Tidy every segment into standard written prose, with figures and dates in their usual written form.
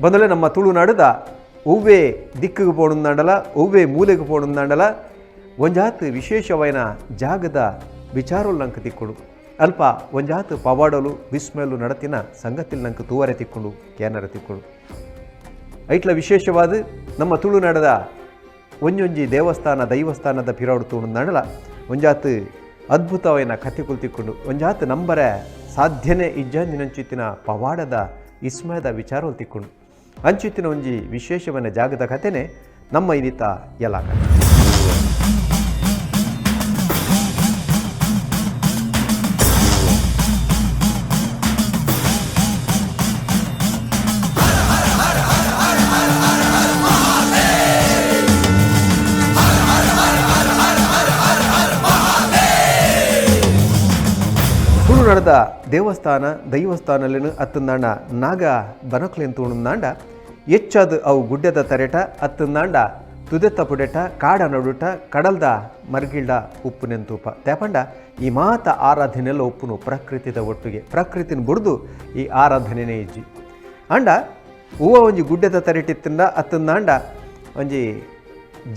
ಬಂದಲೆ ನಮ್ಮ ತುಳುನಾಡದ ಒವ್ವೇ ದಿಕ್ಕಿಗೆ ಪೋಣಂದಾಂಡಲ ಒವ್ವೇ ಮೂಲೆಗೆ ಪೋಣಂದಾಂಡಲ ಒಂಜಾತ್ ವಿಶೇಷವೈನ ಜಾಗದ ವಿಚಾರಗಳು ನಂಗೆ ತಿಕ್ಕೊಡು ಅಲ್ಪ ಒಂಜಾತ್ ಪವಾಡಲು ವಿಸ್ಮಯಲು ನಡತಿನ ಸಂಗತಿಲ್ ನಂಗೆ ತೂವರೆ ತಿಕ್ಕೊಂಡು ಕ್ಯಾನರ ತಿಕ್ಕೊಡು ಐಟ್ಲ ವಿಶೇಷವಾದ ನಮ್ಮ ತುಳುನಾಡದ ಒಂಜೊಂಜಿ ದೈವಸ್ಥಾನದ ಪಿರಾಡು ತೂಣಂದಾಂಡಲ ಒಂಜಾತ್ ಅದ್ಭುತವೈನ ಕಥೆ ಕುಲ್ತಿಕ್ಕೊಂಡು ಒಂಜಾತ್ ನಂಬರ ಸಾಧ್ಯನೇ ಇಜ್ಜಂದಿನಂಚಿತ್ತಿನ ಪವಾಡದ ವಿಸ್ಮಯದ ವಿಚಾರಗಳು ತಿಕ್ಕೊಂಡು ಅಂಚಿತ್ತಿನ ಒಂಜಿ ವಿಶೇಷವೈನ ಜಾಗದ ಕಥೆನೇ ನಮ್ಮ ಇನಿತ ಎಲ್ಲ ಕಥೆ. ತುಳುನಾಡದ ದೈವಸ್ಥಾನಲ್ಲಿನ ಅತ್ತಂದಾಂಡ ನಾಗ ಬನಕ್ಲೆನ್ ತೂಣಂದಾಂಡ ಹೆಚ್ಚಾದ ಅವು ಗುಡ್ಡದ ತರೆಟ ಅತ್ತಂದಾಂಡ ತುದೆತ್ತ ಪುಡೆಟ ಕಾಡ ನಡುಟ ಕಡಲ್ದ ಮರ್ಗಿಲ್ಡ ಉಪ್ಪು ನೆಂತೂಪ ತೇಪಂಡ ಈ ಮಾತ ಆರಾಧನೆಲ್ಲ ಉಪ್ಪುನು ಪ್ರಕೃತಿದ ಒಟ್ಟಿಗೆ ಪ್ರಕೃತಿನ ಬುಡ್ದು ಈ ಆರಾಧನೆನೇ ಇಜ್ಜಿ ಅಂಡ ಹೂವ ಒಂಜಿ ಗುಡ್ಡದ ತರೆಟಿತ್ತಿಂದ ಅತ್ತಂದಾಂಡ ಒಂಜಿ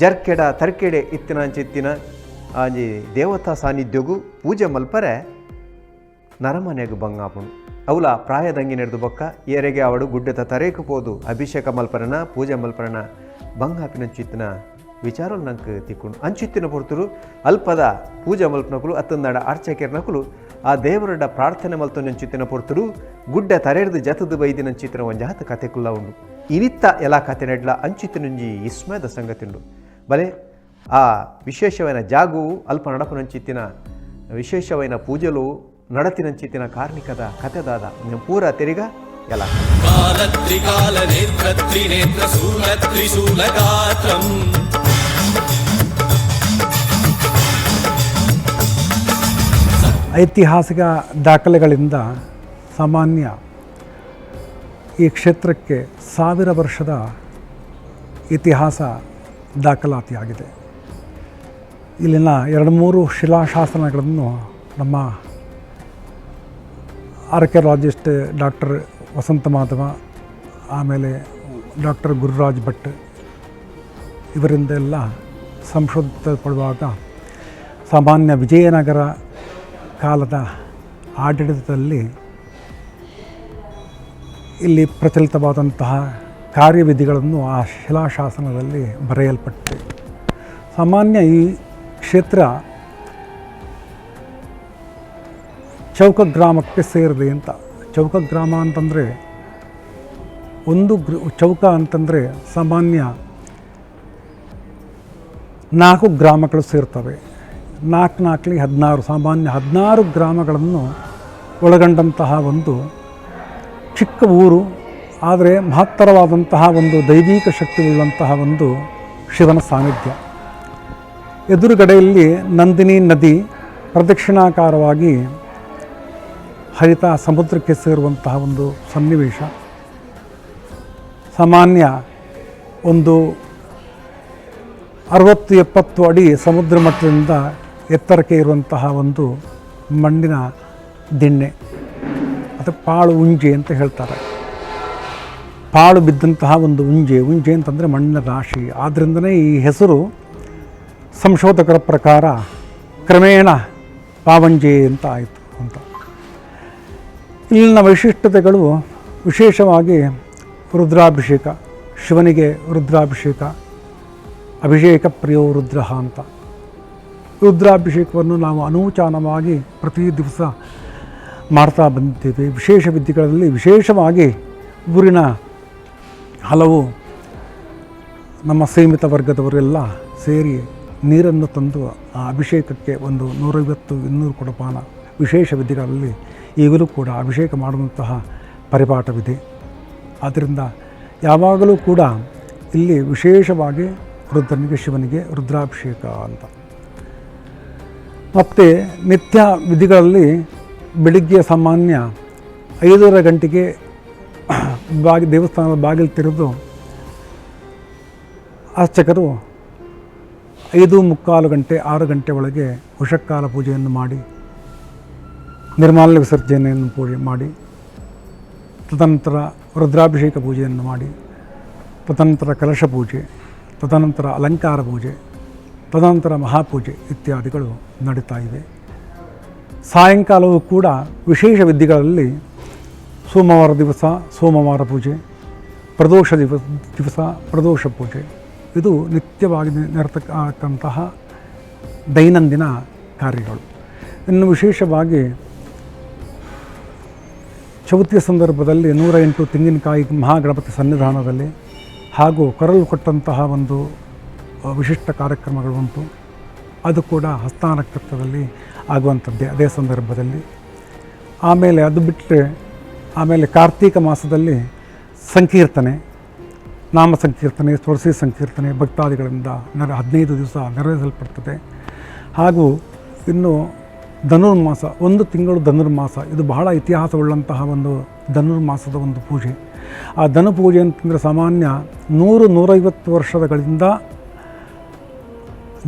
ಜರ್ಕೆಡ ತರ್ಕೆಡೆ ಇತ್ತಿನ ಅಂಚಿತ್ತಿನ ಒಂಜಿ ದೇವತಾ ಸಾನ್ನಿಧ್ಯಗೂ ಪೂಜೆ ಮಲ್ಪರೆ ನರಮನೆಗೆ ಬಂಗಾಪುಣು ಅವಲ ಪ್ರಾಯದಂಗಿ ನಡೆದು ಬೊಕ್ಕ ಏರೆಗೆ ಅವಡು ಗುಡ್ಡದ ತರೇಕು ಪೋದು ಅಭಿಷೇಕ ಮಲ್ಪರನ ಪೂಜೆ ಮಲ್ಪರನ ಬಂಗಾಪಿನ ಚಿತ್ತಿನ ವಿಚಾರ ನಂಗೆ ತಿಕ್ಕೊಂಡು ಅಂಚಿತ್ತಿನ ಪೊರ್ತರು ಅಲ್ಪದ ಪೂಜೆ ಮಲ್ಪನಕಲು ಅತ್ತಂದಾಡ ಅರ್ಚಕರ್ನಕಲು ಆ ದೇವರಡ ಪ್ರಾರ್ಥನೆ ಮಲ್ತೊಂದು ಚಿತ್ತಿನ ಪೊರ್ತರು ಗುಡ್ಡ ತರೆಡ್ದು ಜತದ ಬೈದಿನ ಚಿತ್ತಿನ ಒಂಜಾತ ಕಥೆಕುಲ್ಲ ಉಂಡು ಇನಿತ್ತ ಎಲ್ಲ ಕಥೆ ನೆಡ್ಲ ಅಂಚಿತ್ತಿನುಂಜಿ ವಿಸ್ಮಯದ ಸಂಗತಿ ಉಂಡು ಬಲೆ ಆ ವಿಶೇಷವೈನ ಜಾಗವು ಅಲ್ಪ ನಡಪನಂಚಿತ್ತಿನ ವಿಶೇಷವೈನ ಪೂಜೆಲು ನಡತಿನಂಚಿತ್ತಿನ ಕಾರ್ಮಿಕದ ಕಥೆದಾದ ಪೂರ ತೆರಿಗ ಎಲ್ಲ ಐತಿಹಾಸಿಕ ದಾಖಲೆಗಳಿಂದ ಸಾಮಾನ್ಯ ಈ ಕ್ಷೇತ್ರಕ್ಕೆ 1000 ವರ್ಷದ ಇತಿಹಾಸ ದಾಖಲಾತಿಯಾಗಿದೆ. ಇಲ್ಲಿನ 2-3 ಶಿಲಾಶಾಸನಗಳನ್ನು ನಮ್ಮ ಆರ್ಕಿಯಾಲಜಿಸ್ಟ್ ಡಾಕ್ಟರ್ ವಸಂತ ಮಾಧವ ಆಮೇಲೆ ಡಾಕ್ಟರ್ ಗುರುರಾಜ್ ಭಟ್ ಇವರಿಂದೆಲ್ಲ ಸಂಶೋಧಿಸಲ್ಪಡುವಾಗ ಸಾಮಾನ್ಯ ವಿಜಯನಗರ ಕಾಲದ ಆಡಳಿತದಲ್ಲಿ ಇಲ್ಲಿ ಪ್ರಚಲಿತವಾದಂತಹ ಕಾರ್ಯವಿಧಿಗಳನ್ನು ಆ ಶಿಲಾಶಾಸನದಲ್ಲಿ ಬರೆಯಲ್ಪಟ್ಟಿದೆ. ಸಾಮಾನ್ಯ ಈ ಕ್ಷೇತ್ರ ಚೌಕ ಗ್ರಾಮಕ್ಕೆ ಸೇರಿದೆ ಅಂತ. ಚೌಕ ಗ್ರಾಮ ಅಂತಂದರೆ ಚೌಕ ಅಂತಂದರೆ ಸಾಮಾನ್ಯ 4 ಗ್ರಾಮಗಳು ಸೇರ್ತವೆ. 4 16 ಸಾಮಾನ್ಯ 16 ಗ್ರಾಮಗಳನ್ನು ಒಳಗೊಂಡಂತಹ ಒಂದು ಚಿಕ್ಕ ಊರು. ಆದರೆ ಮಹತ್ತರವಾದಂತಹ ಒಂದು ದೈವಿಕ ಶಕ್ತಿಯುಳ್ಳಂತಹ ಒಂದು ಶಿವನ ಸಾನ್ನಿಧ್ಯ. ಎದುರುಗಡೆಯಲ್ಲಿ ನಂದಿನಿ ನದಿ ಪ್ರದಕ್ಷಿಣಾಕಾರವಾಗಿ ಹರಿತಾ ಸಮುದ್ರಕ್ಕೆ ಸೇರುವಂತಹ ಒಂದು ಸನ್ನಿವೇಶ. ಸಾಮಾನ್ಯ ಒಂದು 60-70 ಅಡಿ ಸಮುದ್ರ ಮಟ್ಟದಿಂದ ಎತ್ತರಕ್ಕೆ ಇರುವಂತಹ ಒಂದು ಮಣ್ಣಿನ ದಿಣ್ಣೆ, ಅದು ಪಾಳು ಉಂಜೆ ಅಂತ ಹೇಳ್ತಾರೆ. ಪಾಳು ಬಿದ್ದಂತಹ ಒಂದು ಉಂಜೆ ಅಂತಂದರೆ ಮಣ್ಣಿನ ರಾಶಿ. ಆದ್ದರಿಂದನೇ ಈ ಹೆಸರು ಸಂಶೋಧಕರ ಪ್ರಕಾರ ಕ್ರಮೇಣ ಪಾವಂಜೆ ಅಂತ ಆಯಿತು ಅಂತ. ಇಲ್ಲಿನ ವೈಶಿಷ್ಟ್ಯತೆಗಳು ವಿಶೇಷವಾಗಿ ರುದ್ರಾಭಿಷೇಕ, ಶಿವನಿಗೆ ರುದ್ರಾಭಿಷೇಕ, ಅಭಿಷೇಕ ಪ್ರಿಯೋ ರುದ್ರ ಅಂತ. ರುದ್ರಾಭಿಷೇಕವನ್ನು ನಾವು ಅನೂಚಾನವಾಗಿ ಪ್ರತಿ ದಿವಸ ಮಾಡ್ತಾ ಬಂದಿದ್ದೇವೆ. ವಿಶೇಷ ವಿಧಿಗಳಲ್ಲಿ ವಿಶೇಷವಾಗಿ ಊರಿನ ಹಲವು ನಮ್ಮ ಸೀಮಿತ ವರ್ಗದವರೆಲ್ಲ ಸೇರಿ ನೀರನ್ನು ತಂದು ಆ ಅಭಿಷೇಕಕ್ಕೆ ಒಂದು 150-200 ಕೊಡಪಾನ ವಿಶೇಷ ವಿಧಿಗಳಲ್ಲಿ ಈಗಲೂ ಕೂಡ ಅಭಿಷೇಕ ಮಾಡುವಂತಹ ಪರಿಪಾಠವಿದೆ. ಆದ್ದರಿಂದ ಯಾವಾಗಲೂ ಕೂಡ ಇಲ್ಲಿ ವಿಶೇಷವಾಗಿ ರುದ್ರನಿಗೆ, ಶಿವನಿಗೆ ರುದ್ರಾಭಿಷೇಕ ಅಂತ. ಮತ್ತು ನಿತ್ಯ ವಿಧಿಗಳಲ್ಲಿ ಬೆಳಿಗ್ಗೆ ಸಾಮಾನ್ಯ 5:30 ಗಂಟೆಗೆ ದೇವಸ್ಥಾನದ ಬಾಗಿಲು ತೆರೆದು ಅರ್ಚಕರು 5:45 ಗಂಟೆ 6 ಗಂಟೆ ಒಳಗೆ ಉಷಕ್ಕಾಲ ಪೂಜೆಯನ್ನು ಮಾಡಿ ನಿರ್ಮಾಲ್ಯ ವಿಸರ್ಜನೆಯನ್ನು ಪೂಜೆ ಮಾಡಿ ತದನಂತರ ರುದ್ರಾಭಿಷೇಕ ಪೂಜೆಯನ್ನು ಮಾಡಿ, ತದನಂತರ ಕಲಶ ಪೂಜೆ, ತದನಂತರ ಅಲಂಕಾರ ಪೂಜೆ, ತದನಂತರ ಮಹಾಪೂಜೆ ಇತ್ಯಾದಿಗಳು ನಡೀತಾ ಇವೆ. ಸಾಯಂಕಾಲವೂ ಕೂಡ ವಿಶೇಷ ವಿಧಿಗಳಲ್ಲಿ ಸೋಮವಾರ ದಿವಸ ಸೋಮವಾರ ಪೂಜೆ, ಪ್ರದೋಷ ದಿವಸ ಪ್ರದೋಷ ಪೂಜೆ, ಇದು ನಿತ್ಯವಾಗಿ ನಡೆತಕ್ಕಂತಹ ದೈನಂದಿನ ಕಾರ್ಯಗಳು. ಇನ್ನು ವಿಶೇಷವಾಗಿ ಚೌತಿಯ ಸಂದರ್ಭದಲ್ಲಿ 108 ತೆಂಗಿನಕಾಯಿ ಮಹಾಗಣಪತಿ ಸನ್ನಿಧಾನದಲ್ಲಿ ಹಾಗೂ ಕೊರಲು ಕೊಟ್ಟಂತಹ ಒಂದು ವಿಶಿಷ್ಟ ಕಾರ್ಯಕ್ರಮಗಳು ಉಂಟು. ಅದು ಕೂಡ ಹಸ್ತಾನಕ್ಷತ್ರದಲ್ಲಿ ಆಗುವಂಥದ್ದೇ ಅದೇ ಸಂದರ್ಭದಲ್ಲಿ. ಆಮೇಲೆ ಅದು ಬಿಟ್ಟರೆ ಆಮೇಲೆ ಕಾರ್ತೀಕ ಮಾಸದಲ್ಲಿ ಸಂಕೀರ್ತನೆ, ನಾಮ ಸಂಕೀರ್ತನೆ, ತುಳಸಿ ಸಂಕೀರ್ತನೆ ಭಕ್ತಾದಿಗಳಿಂದ 15 ದಿವಸ ನೆರವೇರಿಸಲ್ಪಡ್ತದೆ. ಹಾಗೂ ಇನ್ನು ಧನುರ್ಮಾಸ, 1 ತಿಂಗಳು ಧನುರ್ಮಾಸ, ಇದು ಬಹಳ ಇತಿಹಾಸವುಳ್ಳಂತಹ ಒಂದು ಧನುರ್ಮಾಸದ ಒಂದು ಪೂಜೆ. ಆ ಧನು ಪೂಜೆ ಅಂತಂದರೆ ಸಾಮಾನ್ಯ 100-150 ವರ್ಷಗಳಿಂದ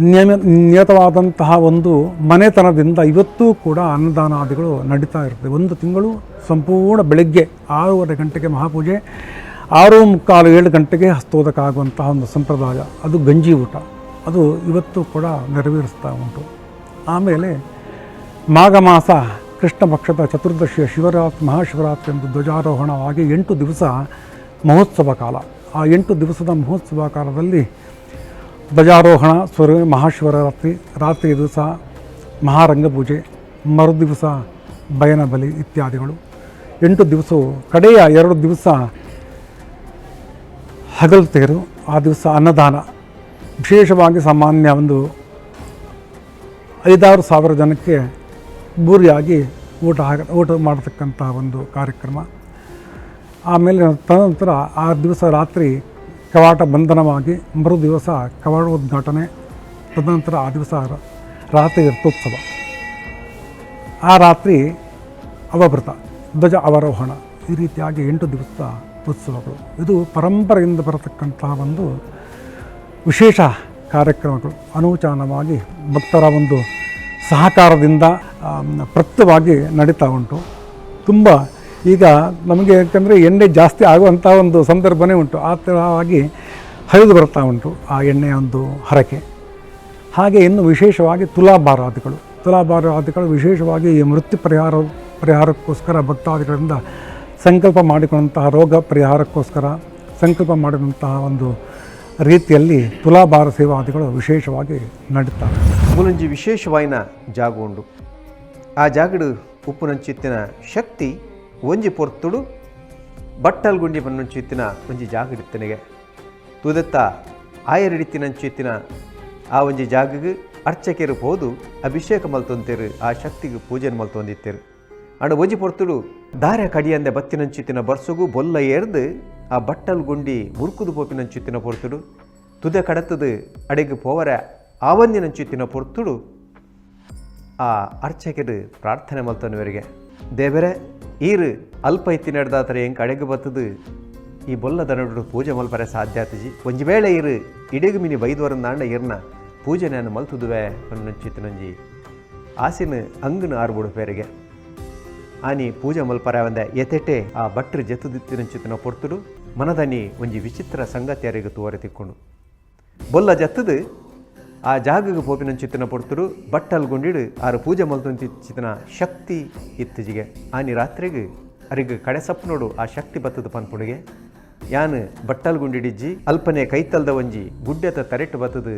ನಿಯತವಾದಂತಹ ಒಂದು ಮನೆತನದಿಂದ ಇವತ್ತೂ ಕೂಡ ಅನ್ನದಾನಾದಿಗಳು ನಡೀತಾ ಇರ್ತದೆ. 1 ತಿಂಗಳು ಸಂಪೂರ್ಣ ಬೆಳಗ್ಗೆ 6:30 ಗಂಟೆಗೆ ಮಹಾಪೂಜೆ, 6:45-7 ಗಂಟೆಗೆ ಹಸ್ತೋದಕ ಆಗುವಂತಹ ಒಂದು ಸಂಪ್ರದಾಯ, ಅದು ಗಂಜಿ ಊಟ, ಅದು ಇವತ್ತು ಕೂಡ ನೆರವೇರಿಸ್ತಾ ಉಂಟು. ಆಮೇಲೆ ಮಾಘ ಮಾಸ ಕೃಷ್ಣ ಪಕ್ಷದ ಚತುರ್ದಶಿಯ ಶಿವರಾತ್ರಿ ಮಹಾಶಿವರಾತ್ರಿ ಎಂದು ಧ್ವಜಾರೋಹಣವಾಗಿ 8 ದಿವಸ ಮಹೋತ್ಸವ ಕಾಲ. ಆ 8 ದಿವಸದ ಮಹೋತ್ಸವ ಕಾಲದಲ್ಲಿ ಧ್ವಜಾರೋಹಣ, ಮಹಾಶಿವರಾತ್ರಿ, ರಾತ್ರಿ ದಿವಸ ಮಹಾರಂಗಪೂಜೆ, ಮರು ದಿವಸ ಬಯನ ಬಲಿ ಇತ್ಯಾದಿಗಳು. 8 ದಿವಸವು ಕಡೆಯ 2 ದಿವಸ ಹಗಲು ತೇರು, ಆ ದಿವಸ ಅನ್ನದಾನ. ವಿಶೇಷವಾಗಿ ಸಾಮಾನ್ಯ ಒಂದು 5-6 ಸಾವಿರ ಜನಕ್ಕೆ ಬೂರಿಯಾಗಿ ಊಟ ಮಾಡತಕ್ಕಂತಹ ಒಂದು ಕಾರ್ಯಕ್ರಮ. ಆಮೇಲೆ ತದನಂತರ ಆ ದಿವಸ ರಾತ್ರಿ ಕವಾಟ ಬಂಧನವಾಗಿ, ಮರು ದಿವಸ ಕವಾಟೋದ್ಘಾಟನೆ, ತದನಂತರ ಆ ದಿವಸ ರಾತ್ರಿ ರಥೋತ್ಸವ, ಆ ರಾತ್ರಿ ಅವಭೃತ, ಧ್ವಜ ಅವರೋಹಣ, ಈ ರೀತಿಯಾಗಿ 8 ದಿವಸದ ಉತ್ಸವಗಳು. ಇದು ಪರಂಪರೆಯಿಂದ ಬರತಕ್ಕಂತಹ ಒಂದು ವಿಶೇಷ ಕಾರ್ಯಕ್ರಮಗಳು. ಅನೂಚಾನವಾಗಿ ಭಕ್ತರ ಒಂದು ಸಹಕಾರದಿಂದ ಪ್ರತ್ಯವಾಗಿ ನಡೀತಾ ಉಂಟು. ತುಂಬ ಈಗ ನಮಗೆ ಯಾಕಂದರೆ ಎಣ್ಣೆ ಜಾಸ್ತಿ ಆಗುವಂಥ ಒಂದು ಸಂದರ್ಭನೇ ಉಂಟು. ಆ ಥರವಾಗಿ ಹರಿದು ಬರ್ತಾ ಉಂಟು ಆ ಎಣ್ಣೆಯ ಒಂದು ಹರಕೆ. ಹಾಗೆ ಇನ್ನು ವಿಶೇಷವಾಗಿ ತುಲಾಭಾರಾದಿಗಳು ವಿಶೇಷವಾಗಿ ಈ ಮೃತ್ಯು ಪರಿಹಾರಕ್ಕೋಸ್ಕರ ಭಕ್ತಾದಿಗಳಿಂದ ಸಂಕಲ್ಪ ಮಾಡಿಕೊಂಡಂತಹ ರೋಗ ಪರಿಹಾರಕ್ಕೋಸ್ಕರ ಸಂಕಲ್ಪ ಮಾಡಿದಂತಹ ಒಂದು ರೀತಿಯಲ್ಲಿ ತುಲಾಭಾರ ಸೇವಾದಿಗಳು ವಿಶೇಷವಾಗಿ ನಡೀತಾರೆ. ಮೂಲಂಜಿ ವಿಶೇಷವಾಯಿನ ಜಾಗ ಉಂಡು. ಆ ಜಾಗಡು ಉಪ್ಪುನಂಚಿತ್ತಿನ ಶಕ್ತಿ ಒಂಜಿ ಪೊರ್ತುಡು ಬಟ್ಟಲ್ ಗುಂಡಿ ಬನ್ನಂಚಿತ್ತಿನ ಒಂಜಿ ಜಾಗಡಿತ್ತನಿಗೆ ತುದೆತ್ತ ಆಯರಿಡಿತ್ತಿನಂಚಿತ್ತಿನ ಆ ಒಂಜಿ ಜಾಗಗೆ ಅರ್ಚಕೆರು ಹೋದು ಅಭಿಷೇಕ ಮಲ್ತೊಂತೇರು, ಆ ಶಕ್ತಿಗೆ ಪೂಜೆ ಮಲ್ತೊಂದಿತ್ತೇರು. ಅಣ್ಣ ಒಂಜಿ ಪೊರ್ತುಡು ದಾರ ಕಡಿಯಂದೆ ಬತ್ತಿನಂಚಿತ್ತಿನ ಬರ್ಸುಗು ಬೊಲ್ಲ ಏರ್ದು ಆ ಬಟ್ಟಲ್ ಗುಂಡಿ ಮುರುಕುದು ಪೋಪಿನಂಚಿತ್ತಿನ ಪೊರ್ತುಡು ತುದೆ ಕಡತದು ಅಡೆಗೆ ಪೋವರ ಆವಂದಿನಂಚಿತ್ತಿನ ಪೊರ್ತುಡು ಆ ಅರ್ಚಕರು ಪ್ರಾರ್ಥನೆ ಮಲ್ತನವರಿಗೆ, ದೇವರೇ ಈರು ಅಲ್ಪ ಇತ್ತಿ ನಡೆದಾತರೆ ಹೆಂಗೆ ಅಡೆಗೆ ಬತ್ತದು ಈ ಬೊಲ್ಲದ ನಡು ಪೂಜೆ ಮಲ್ಪರೆ ಸಾಧ್ಯಾತಜಿ, ಒಂಜಿ ವೇಳೆ ಇರು ಇಡೆಗು ಮಿನಿ ಬೈದ್ವರಂದಾಂಡ ಇರ್ನ ಪೂಜೆ ನಾನು ಮಲ್ತುದುವೆ ಅನ್ನಂಚಿತ್ತಿನಂಜಿ ಆಸಿನ ಅಂಗನ ಆರ್ಬುಡು ಪೇರಿಗೆ ಆನಿ ಪೂಜೆ ಮಲ್ಪರೆ ಒಂದೆ ಎತೆಟೆ ಆ ಭಟ್ರು ಜತ್ತುದಿತ್ತಿನಂಚಿತ್ತಿನ ಪೊರ್ತುಡು ಮನದನಿ ಒಂಜಿ ವಿಚಿತ್ರ ಸಂಗತಿಯರಿಗೆ ತೋರೆ ತಿಕ್ಕೊಂಡು ಬೊಲ್ಲ ಜತ್ತದು ಆ ಜಾಗಗೆ ಪೋಪಿನಂಚಿತ್ತಿನ ಪೊರ್ತುಡು ಬಟ್ಟಲ್ ಗುಂಡಿಡು ಆರು ಪೂಜೆ ಮಲ್ತಂತಿಚ್ಚಿತ್ತಿನ ಶಕ್ತಿ ಇತ್ತಿಜಿಗೆ ಆನಿ ರಾತ್ರಿಗೆ ಅರಿಗೆ ಕಡೆ ಸಪ್ನೋಡು ಆ ಶಕ್ತಿ ಬತ್ತದ ಪನ್ಪುಣಿಗೆ ಯಾನು ಬಟ್ಟಲ್ ಗುಂಡಿಡಿಜ್ಜಿ ಅಲ್ಪನೆ ಕೈತಲ್ದ ಒಂಜಿ ಗುಡ್ಡೆತ ತರೆಟ್ಟು ಬತ್ತದು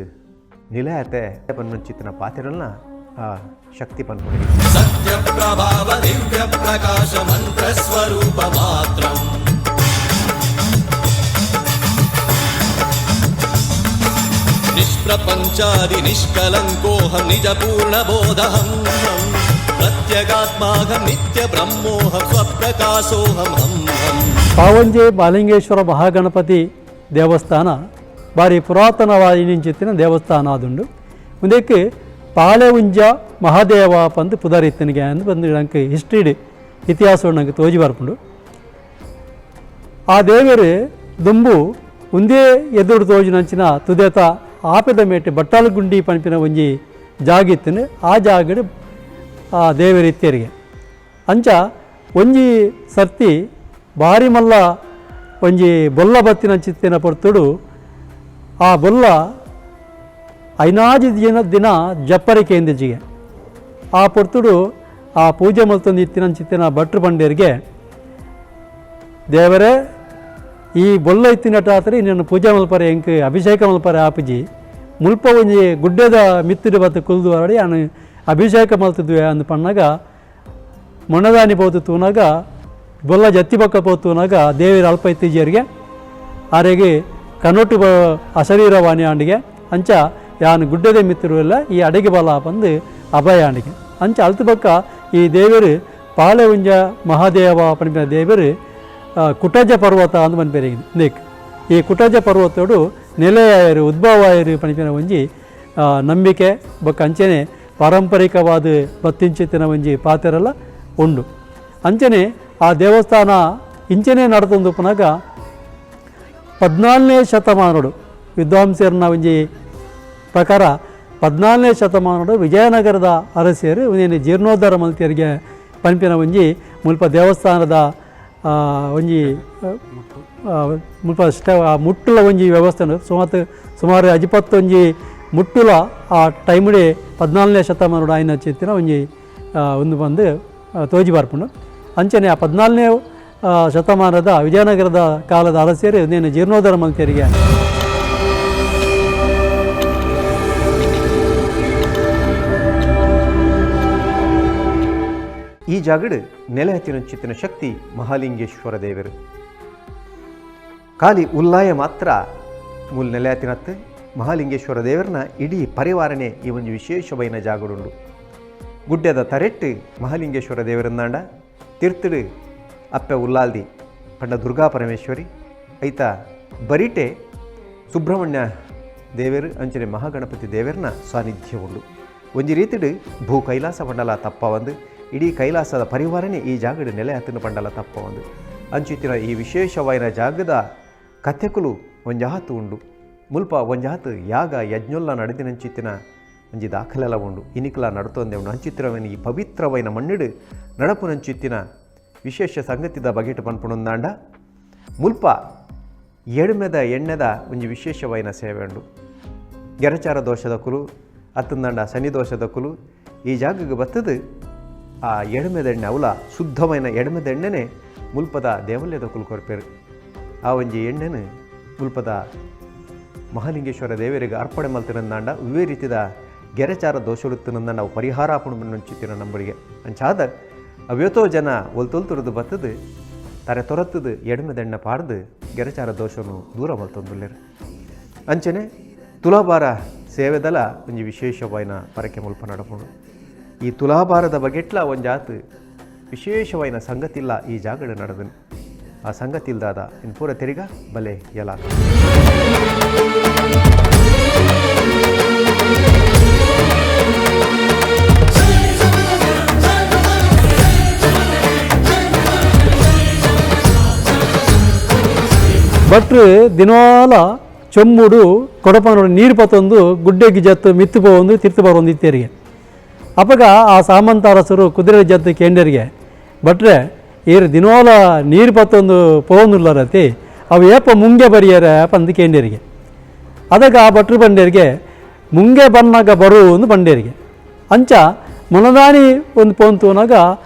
ನಿಲಯತೆ ಪನ್ನಂಚಿತ್ತಿನ ಪಾತಿರಲ್ನ ಆ ಶಕ್ತಿ ಪನ್ಪುಣಿಗೆ ಸತ್ಯ ಪ್ರಭಾವ ದಿವ್ಯ ಪ್ರಕಾಶ ಮಂತ್ರ ಸ್ವರೂಪ ಮಾತ್ರ ನಿಷ್ಪ್ರಪಂಚಾದಿ ನಿಷ್ಕಲಂಕೋಹಂ ನಿಜ ಪೂರ್ಣ ಬೋಧಹಂ ಪ್ರತ್ಯಗಾತ್ಮಾಹಂ ನಿತ್ಯ ಬ್ರಹ್ಮೋಹಂ ಸ್ವಪ್ರಕಾಶೋಹಂ ಹಂ ಹಂ. ಪಾವಂಜೆ ಬಾಲಿಂಗೇಶ್ವರ ಮಹಾಗಣಪತಿ ದೇವಸ್ಥಾನ ಭಾರಿ ಪುರಾತನವಾಗಿ ನಿಂಚಿತ್ತಿನ ದೇವಸ್ಥಾನ ಆದುಂಡು. ಮುಂದಕ್ಕೆ ಪಾಳೆ ಉಂಜ ಮಹಾದೇವ ಪಂದು ಪುದರಿತ್ತನಿಗೆ ಅಂದು ಬಂದು ನಂಗೆ ಹಿಸ್ಟ್ರಿ ಇತಿಹಾಸ ನಂಗೆ ತೋಜಿ ಬರ್ಪುಂಡು. ಆ ದೇವರು ದುಂಬು ಒಂದೇ ಎದುರು ತೋಜಿನಂಚಿನ ತುದೇತ ಆಪದ ಮೇಟೆ ಬಟ್ಟಾಲ ಗುಂಡಿ ಪಂಪಿನ ಒಂಜಿ ಜಾಗಿತ್ತನು. ಆ ಜಾಗಡು ಆ ದೇವರಿತ್ಯರಿಗೆ ಅಂಚ ಒಂಜಿ ಸರ್ತಿ ಭಾರಿ ಮಲ್ಲ ಒಂಜಿ ಬೊಲ್ಲ ಬತ್ತಿನ ಚಿತ್ತಿನ ಪೊರ್ತುಡು ಆ ಬೊಲ್ಲ ಐನಾಜಿ ದಿನ ಜಪ್ಪರಿಕೆ ಎಂದಿಜಿಗೆ ಆ ಪೊರ್ತುಡು ಆ ಪೂಜೆ ಮಲ್ತೊಂದು ಇತ್ತಿನ ಚಿತ್ತಿನ ಭಟ್ರು ಬಂಡೇರಿಗೆ ದೇವರೇ ಈ ಬೊಲ್ಲ ಇತ್ತಿನಟಾತ್ರಿ ನೀನು ಪೂಜೆ ಮಲ್ಪರೆ ಎಂಕ್ ಅಭಿಷೇಕ ಮಲ್ಪರೆ ಆಪುಜಿ ಮುಲ್ಪ ಒಂಜಿ ಗುಡ್ಡೆದ ಮಿತ್ತಿಡು ಬತ್ತು ಕುಲ್ದು ಆಡಿ ನಾನು ಅಭಿಷೇಕ ಮಲ್ತಿದ್ವಿ ಅಂದು ಪಣ್ಣಾಗ ಮೊಣದಾನಿ ಪೋತು ತೂನಾಗ ಬೊಲ್ಲ ಜತ್ತಿ ಪಕ್ಕ ಪೋತುನಾಗ ದೇವಿರ ಅಲ್ಪ ಇತ್ತೀಜರಿಗೆ ಆರೆಗೆ ಕನೊಟ್ಟು ಅಶರೀರವಾಣಿ ಆಂಡಿಗೆ ಅಂಚ ಯಾನು ಗುಡ್ಡೆದ ಮಿತ್ತಿರು ಎಲ್ಲ ಈ ಅಡಿಗೆ ಬಲ ಬಂದು ಅಭಯ ಆಂಡಿಗೆ ಅಂಚ ಅಲ್ತು ಪಕ್ಕ ಈ ದೇವರು ಪಾಳೆ ಉಂಜ ಮಹಾದೇವ ಪಣಿಪಿನ ದೇವರು ಕುಟಜ ಪರ್ವತ ಅಂದು ಪನ್ಪೇರಿಗೆ ನೇಕ್ ಈ ಕುಟಜ ಪರ್ವತೋಡು ನೆಲೆಯಾಯರು ಉದ್ಭವಾಯರು ಪಣಿಪಿನ ಒಂಜಿ ನಂಬಿಕೆ ಬೊಕ್ಕ ಅಂಚನೆ ಪಾರಂಪರಿಕವಾದ ಬತ್ತಿಂಚಿತ್ತಿನ ಒಂಜಿ ಪಾತೆರೆಲ್ಲ ಉಂಡು ಅಂಚನೆ ಆ ದೇವಸ್ಥಾನ ಇಂಚನೆ ನಡ್ತೊಂದು ಪುನಗ 14ನೇ ಶತಮಾನಡು ವಿದ್ವಾಂಸರನ್ನ ಒಂಜಿ ಪ್ರಕಾರ 14ನೇ ಶತಮಾನಡು ವಿಜಯನಗರದ ಅರಸಿಯರು ಒಂದೇನು ಜೀರ್ಣೋದ್ಧಾರ ಮಲ್ತಿಯರಿಗೆ ಪಂಪಿನ ಒಂಜಿ ಮುಲ್ಪ ದೇವಸ್ಥಾನದ ಒಂಜಿ ಮುಲ್ಪ ಮುಟ್ಟುಲ ಒಂಜಿ ವ್ಯವಸ್ಥೆ ಸುಮಾರು 21 ಮುಟ್ಟುಲ ಆ ಟೈಮ್ಡೆ 14ನೇ ಶತಮಾನಡು ಆಯ್ನ ಚಿತ್ತಿನ ಒಂಜಿ ಒಂದು ಬಂದು ತೋಜಿ ಬಾರ್ಪುಂಡು ಅಂಚನೆ ಆ 14ನೇ ಶತಮಾನದ ವಿಜಯನಗರದ ಕಾಲದ ಅರಸಿಯರು ಇನ್ನೇನು ಜೀರ್ಣೋದ್ಧಾರ ಮಲ್ತಿಯರಿಗೆ ಈ ಜಾಗಡ್ ನೆಲೆ ಹತ್ತಿನ ಚಿತ್ತಿನ ಶಕ್ತಿ ಮಹಾಲಿಂಗೇಶ್ವರ ದೇವರು ಖಾಲಿ ಉಲ್ಲಾಯ ಮಾತ್ರ ಮೂಲ ನೆಲೆ ಹತ್ತಿನತ್ತು ಮಹಾಲಿಂಗೇಶ್ವರ ದೇವರನ್ನ ಇಡೀ ಪರಿವಾರನೇ ಈ ಒಂದು ವಿಶೇಷವೈನ ಜಾಗಡುಂಡು ಗುಡ್ಡದ ತರೆಟ್ಟು ಮಹಾಲಿಂಗೇಶ್ವರ ದೇವರನ್ನಾಂಡ ತಿರ್ತಡು ಅಪ್ಪೆ ಉಲ್ಲಾಲ್ದಿ ಪಂಡ ದುರ್ಗಾ ಪರಮೇಶ್ವರಿ ಐತ ಬರಿಟೆ ಸುಬ್ರಹ್ಮಣ್ಯ ದೇವರು ಅಂಚನೆ ಮಹಾಗಣಪತಿ ದೇವರನ್ನ ಸಾನ್ನಿಧ್ಯ ಉಂಡು ಒಂಜಿ ರೀತಿಡು ಭೂ ಕೈಲಾಸ ಪಂಡಲ ತಪ್ಪ ಒಂದು ಇಡೀ ಕೈಲಾಸದ ಪರಿವಾರನೇ ಈ ಜಾಗದ ನೆಲೆ ಹತ್ತಿನ ಪಂಡಲ ತಪ್ಪ ಒಂದು ಅಂಚಿತ್ತಿನ ಈ ವಿಶೇಷವಾದ ಜಾಗದ ಕಥೆಕುಲು ಒಂಜಾತು ಉಂಡು ಮುಲ್ಪ ಒಂಜಾತು ಯಾಗ ಯಜ್ಞೊಲ್ಲ ನಡೆದಿನಂಚಿತ್ತಿನ ಒಂಜಿ ದಾಖಲೆಲ್ಲ ಉಂಡು ಇನಿಕಲ ನಡ್ತೊಂದೆ ಉಂಡು ಅಂಚಿತ್ತಿರವನ ಈ ಪವಿತ್ರವೈನ ಮಣ್ಣಿಡು ನಡಪುನಂಚಿತ್ತಿನ ವಿಶೇಷ ಸಂಗತಿದ ಬಗೆಟ್ ಪನ್ಪುಣಂದಾಂಡ ಮುಲ್ಪ ಎಡ್ಮೆದ ಎಣ್ಣೆದ ಒಂಜಿ ವಿಶೇಷವೈನ ಸೇವೆ ಉಂಡು ಗೆರಚಾರ ದೋಷದ ಕುಲು ಅತ್ತಂದಾಂಡ ಶನಿ ದೋಷದ ಕುಲು ಈ ಜಾಗಕ್ಕೆ ಬತ್ತದು ಆ ಎಡ್ಮೆದ ಎಣ್ಣೆ ಅವಲ ಶುದ್ಧವೈನ ಎಡ್ಮೆದ ಎಣ್ಣೆನೇ ಮುಲ್ಪದ ದೇವಾಲಯದ ಕುಲು ಕೊರ್ಪೇರು ಆ ಒಂಜಿ ಎಣ್ಣೆನು ಮುಲ್ಪದ ಮಹಾಲಿಂಗೇಶ್ವರ ದೇವರಿಗೆ ಅರ್ಪಣೆ ಮಲ್ತಿನಂದಾಂಡ ಇವೇ ರೀತಿದ ಗೆರಚಾರ ದೋಷುಳುತ್ತಿನಂದ ನಾವು ಪರಿಹಾರ ಹಾಪುಣಂಚಿತ್ತಿನ ನಂಬರಿಗೆ ಅಂಚಾದ ಅವ್ಯತೋ ಜನ ಒಲ್ತೊಲ್ತುರದು ಬತ್ತದು ತರೆ ತೊರತ್ತದು ಎಡ್ಮೆದೆಣ್ಣೆ ಪಾಡ್ದು ಗೆರಚಾರ ದೋಷನು ದೂರ ಮಲ್ತೊಂದುಲ್ಲೇರು ಅಂಚನೆ ತುಲಾಭಾರ ಸೇವೆದಲ ಒಂಜಿ ವಿಶೇಷವಾಯಿನ ಪರಕೆ ಮುಲ್ಪ ನಡಪುಂಡು ಈ ತುಲಾಭಾರದ ಬಗೆಟ್ಲ ಒಂಜಾತು ವಿಶೇಷವಾಯಿನ ಸಂಗತಿಲ್ಲ ಈ ಜಾಗಡ ನಡೆದನು ಆ ಸಂಗತಿಲ್ದಾದ ಇನ್ನು ಪೂರ ತೆರಿಗ ಬಲೆ ಎಲ್ಲ ಭಟ್ರು ದಿನವಾಲ ಚೊಮ್ಮುಡು ಕೊಡಪನೋಡು ನೀರು ಪತ್ತೊಂದು ಗುಡ್ಡೆಗೆ ಜತ್ತು ಮಿತ್ತು ಪೋವೊಂದು ತಿರ್ತು ಬರೋಂದು ಇತ್ತೇರಿಗೆ ಅಪಗ ಆ ಸಾಮಂತ ಅರಸರು ಕುದುರೆ ಜತ್ತು ಕೇಂದ್ರಿಗೆ ಭಟ್ರೆ ಏರು ದಿನವಾಲ ನೀರು ಪತ್ತೊಂದು ಪೋವೊಂದುಲ್ಲರತಿ ಅವು ಏಪ ಮುಂಗೆ ಬರಿಯರ ಪಂದು ಕೇಂದ್ರಿಗೆ ಅದಕ್ಕೆ ಆ ಭಟ್ರು ಬಂಡೇರಿಗೆ ಮುಂಗೆ ಬನ್ನಾಗ ಬರು ಒಂದು ಬಂಡೇರಿಗೆ ಅಂಚ ಮೊನದಾನಿ ಒಂದು ಪೋಂತುನಾಗ